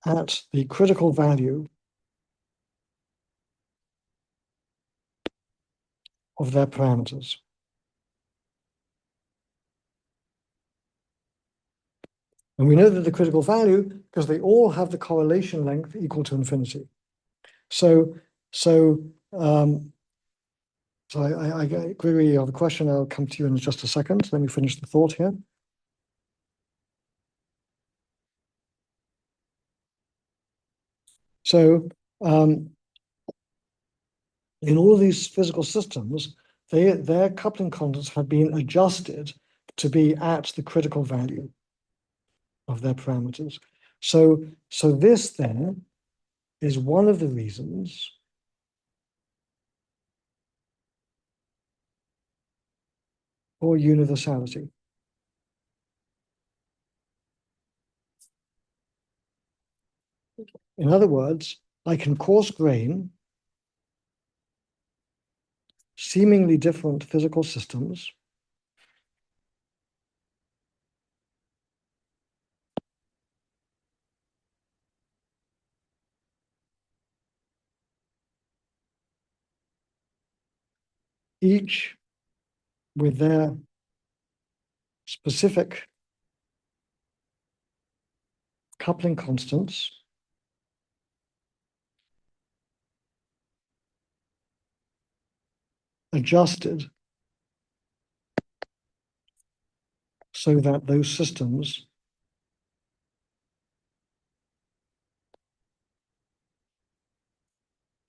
at the critical value of their parameters. And we know that the critical value, because they all have the correlation length equal to infinity. So I agree with you on the question. I'll come to you in just a second. Let me finish the thought here. So in all of these physical systems, their coupling constants have been adjusted to be at the critical value of their parameters. So this then is one of the reasons for universality. In other words, I can coarse grain seemingly different physical systems each with their specific coupling constants adjusted so that those systems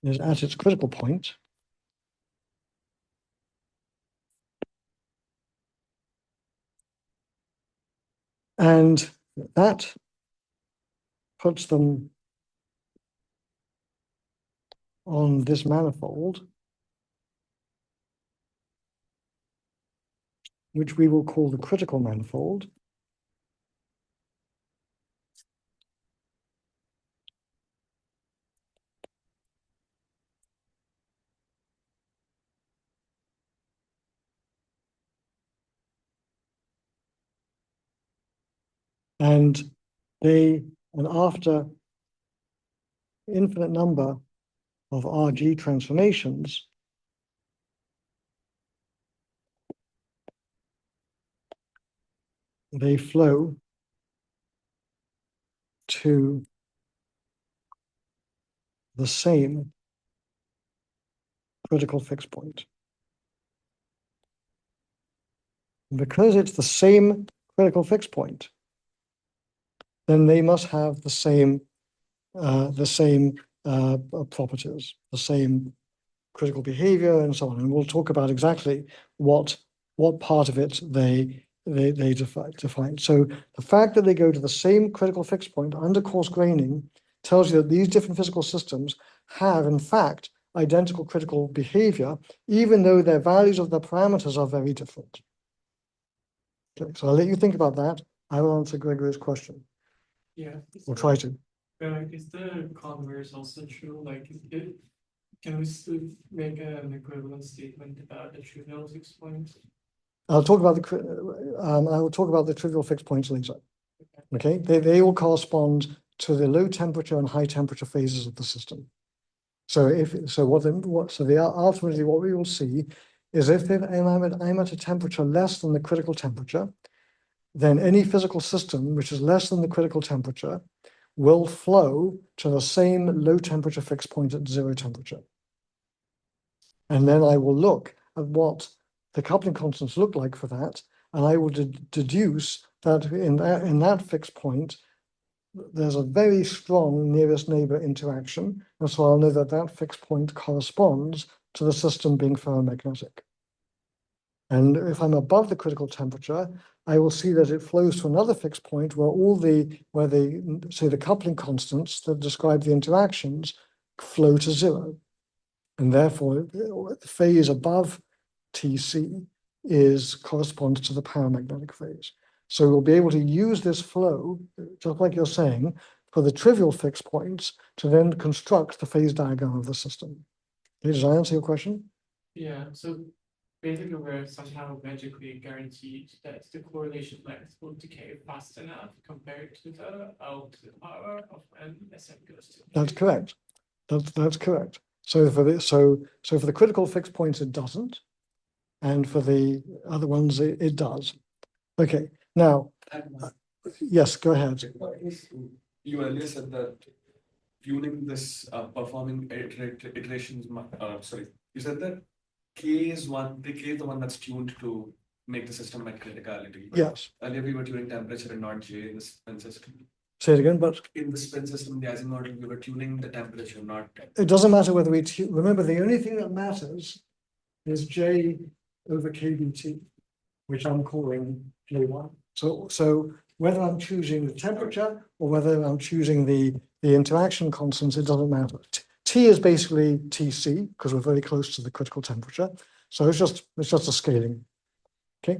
is at its critical point and that puts them on this manifold, which we will call the critical manifold. And after infinite number of RG transformations, they flow to the same critical fixed point. And because it's the same critical fixed point, then they must have the same properties, the same critical behavior, and so on. And we'll talk about exactly what part of it they define. So the fact that they go to the same critical fixed point under coarse graining tells you that these different physical systems have, in fact, identical critical behavior, even though their values of their parameters are very different. Okay, so I'll let you think about that. I will answer Gregory's question. Yeah. We'll try to. Is the converse also true? Like, can we still make an equivalent statement about the trivial fixed points? I'll talk about I will talk about the trivial fixed points later. Okay, they all correspond to the low temperature and high temperature phases of the system. So ultimately what we will see is if I'm at a temperature less than the critical temperature, then any physical system which is less than the critical temperature will flow to the same low temperature fixed point at 0 temperature. And then I will look at what the coupling constants look like for that, and I will deduce that in that fixed point, there's a very strong nearest neighbor interaction, and so I'll know that that fixed point corresponds to the system being ferromagnetic. And if I'm above the critical temperature, I will see that it flows to another fixed point where say the coupling constants that describe the interactions flow to zero. And therefore, the phase above Tc corresponds to the paramagnetic phase. So we'll be able to use this flow, just like you're saying, for the trivial fixed points to then construct the phase diagram of the system. Okay, does that answer your question? Yeah, so basically we're somehow magically guaranteed that the correlation length will decay fast enough compared to the L to the power of n Sn goes to. That's correct. That's correct. So for the critical fixed points, it doesn't, and for the other ones, it does. Okay. Now, yes, go ahead. You earlier said that tuning this performing iterations. Sorry, you said that K is the one that's tuned to make the system at criticality. Yes. Earlier we were tuning temperature and not J in the spin system. Say it again, but in the spin system, the Ising model, we were tuning the temperature, not. It doesn't matter whether we remember, the only thing that matters is J over KBT, which I'm calling J1. So whether I'm choosing the temperature or whether I'm choosing the interaction constants, it doesn't matter. T is basically Tc because we're very close to the critical temperature. So it's just a scaling. Okay.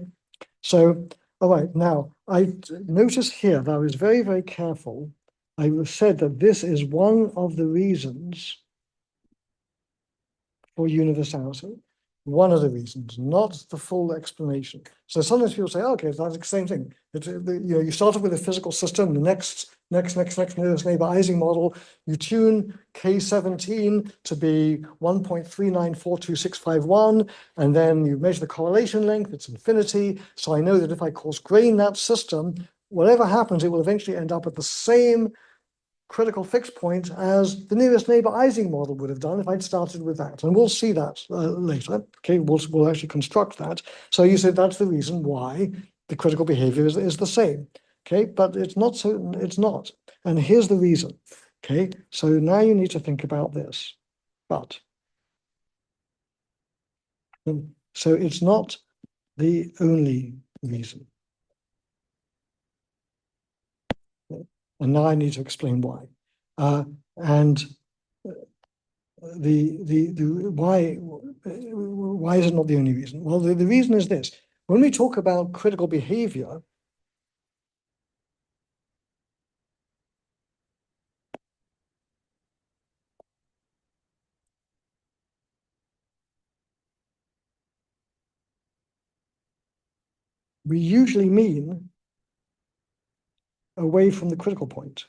So, all right, now I notice here that I was very, very careful. I said that this is one of the reasons for universality. One of the reasons, not the full explanation. So sometimes people say, okay, that's the same thing. You start off with a physical system, the next nearest neighbor Ising model, you tune K17 to be 1.3942651, and then you measure the correlation length, it's infinity. So I know that if I coarse grain that system, whatever happens, it will eventually end up at the same critical fixed point as the nearest neighbor Ising model would have done if I'd started with that. And we'll see that later. Okay, we'll actually construct that. So you said that's the reason why the critical behavior is the same. Okay, but it's not so, it's not. And here's the reason. Okay, so now you need to think about this. But so it's not the only reason. And now I need to explain why. And why is it not the only reason? Well, the reason is this. When we talk about critical behavior, we usually mean away from the critical point.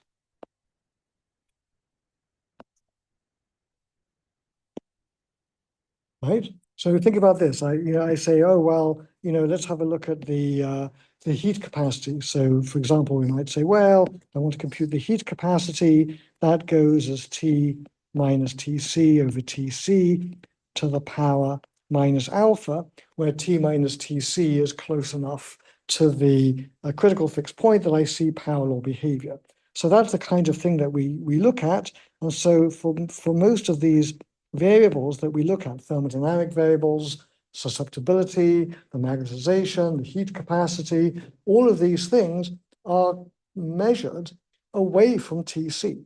Right? So think about this. I say, oh, well, let's have a look at the heat capacity. So for example, we might say, well, I want to compute the heat capacity. That goes as T minus Tc over Tc to the power minus alpha, where T minus Tc is close enough to the critical fixed point that I see power law behavior. So that's the kind of thing that we look at. And so for most of these variables that we look at, thermodynamic variables, susceptibility, the magnetization, the heat capacity, all of these things are measured away from Tc.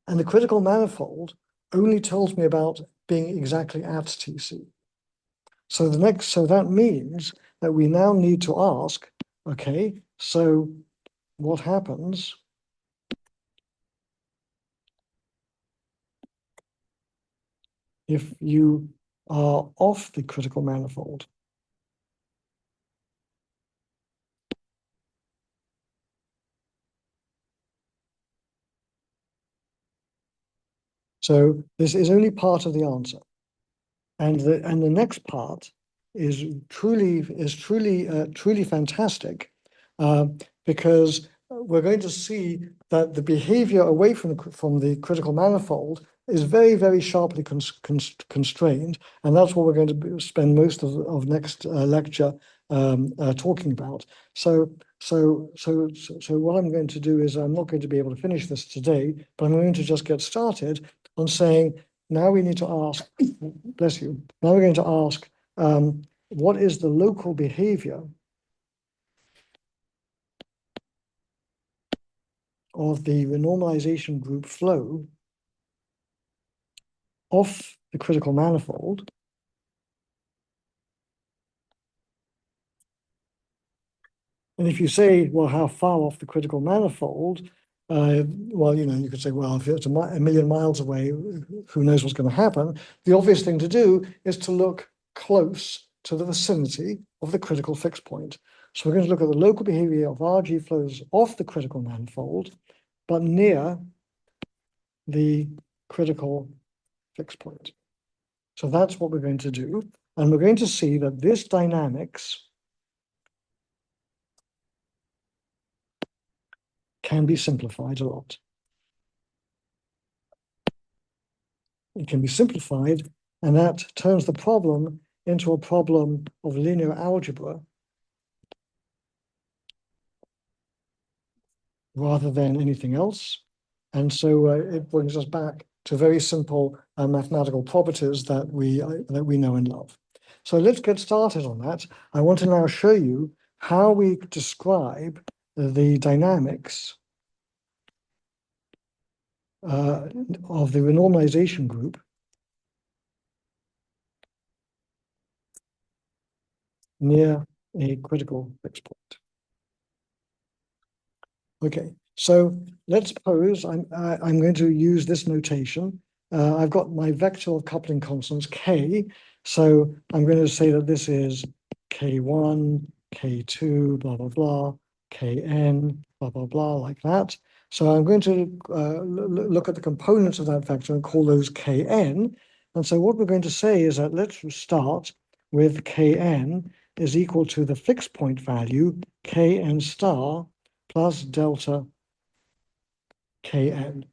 And the critical manifold only tells me about being exactly at Tc. So that means that we now need to ask, okay, so what happens if you are off the critical manifold? So this is only part of the answer. And the next part is truly fantastic because we're going to see that the behavior away from the critical manifold is very, very sharply constrained, and that's what we're going to spend most of next lecture talking about. So what I'm going to do is I'm not going to be able to finish this today, but I'm going to just get started on saying now we need to ask. Bless you. Now we're going to ask, what is the local behavior of the renormalization group flow off the critical manifold and if you say, well, how far off the critical manifold, well, you could say, well, if it's a million miles away, who knows what's going to happen? The obvious thing to do is to look close to the vicinity of the critical fixed point. So we're going to look at the local behavior of RG flows off the critical manifold, but near the critical fixed point. So that's what we're going to do. And we're going to see that this dynamics can be simplified a lot. It can be simplified, and that turns the problem into a problem of linear algebra rather than anything else. And so it brings us back to very simple mathematical properties that we know and love. So let's get started on that. I want to now show you how we describe the dynamics of the renormalization group near a critical fixed point. Okay, so let's suppose I'm going to use this notation. I've got my vector of coupling constants k, so I'm going to say that this is k1, k2, blah blah blah, kn, blah blah blah, like that. So I'm going to look at the components of that vector and call those kn. And so what we're going to say is that let's start with kn is equal to the fixed point value kn star plus delta kn.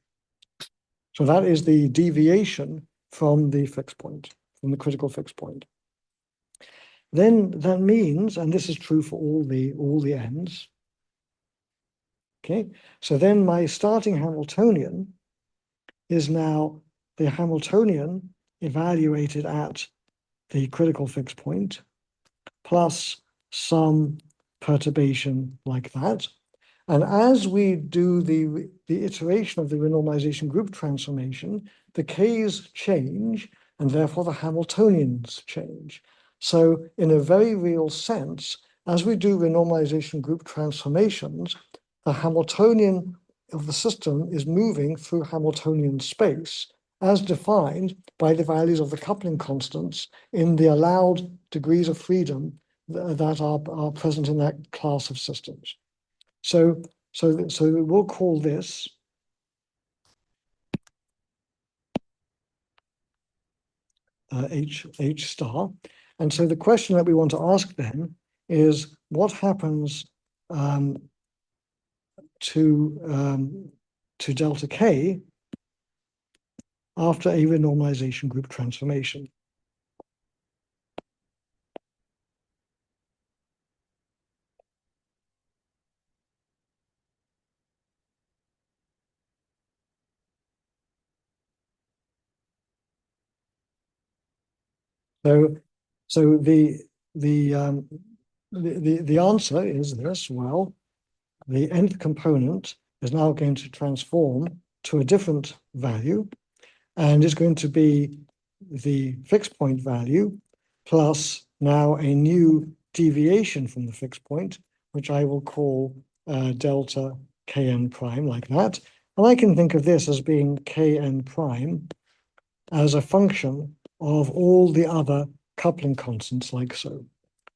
So that is the deviation from the fixed point, from the critical fixed point. Then that means, and this is true for all the n's, okay? So then my starting Hamiltonian is now the Hamiltonian evaluated at the critical fixed point plus some perturbation like that. And as we do the iteration of the renormalization group transformation, the k's change, and therefore the Hamiltonians change. So in a very real sense, as we do renormalization group transformations, the Hamiltonian of the system is moving through Hamiltonian space as defined by the values of the coupling constants in the allowed degrees of freedom that are present in that class of systems. So we'll call this H star. And so the question that we want to ask then is what happens to delta K after a renormalization group transformation. So the answer is this. Well, the nth component is now going to transform to a different value, and is going to be the fixed point value plus now a new deviation from the fixed point, which I will call delta kn prime, like that. And I can think of this as being kn prime as a function of all the other coupling constants, like so.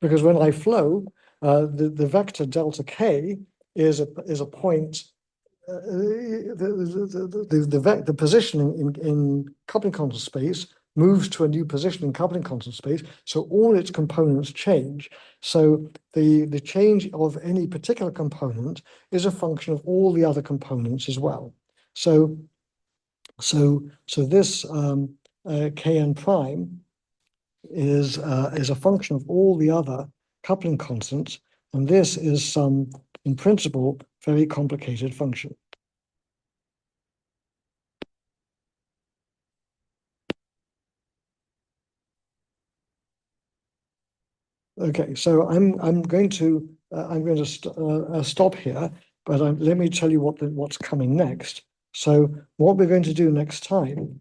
Because when I flow, the vector delta k is a point. The position in coupling constant space moves to a new position in coupling constant space, so all its components change. So the change of any particular component is a function of all the other components as well. So this kn prime is a function of all the other coupling constants, and this is some, in principle, very complicated function. Okay, so I'm going to stop here, but let me tell you what's coming next. So what we're going to do next time.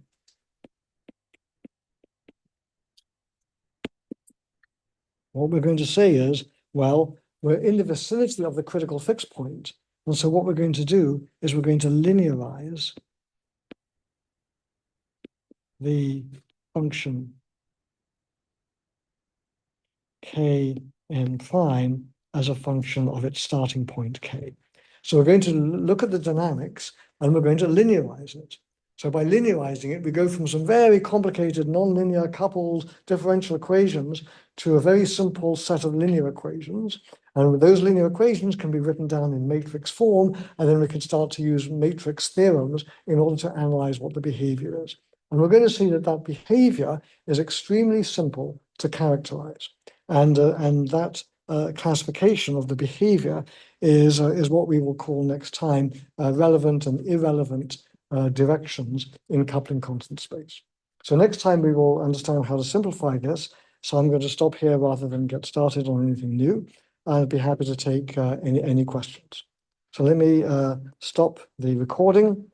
What we're going to say is, well, we're in the vicinity of the critical fixed point, and so what we're going to do is we're going to linearize the function k n prime as a function of its starting point k. So we're going to look at the dynamics and we're going to linearize it. So by linearizing it, we go from some very complicated nonlinear coupled differential equations to a very simple set of linear equations. And those linear equations can be written down in matrix form, and then we can start to use matrix theorems in order to analyze what the behavior is. And we're going to see that that behavior is extremely simple to characterize. And that classification of the behavior is what we will call next time relevant and irrelevant directions in coupling constant space. So next time we will understand how to simplify this. So I'm going to stop here rather than get started on anything new. I'd be happy to take any questions. So let me stop the recording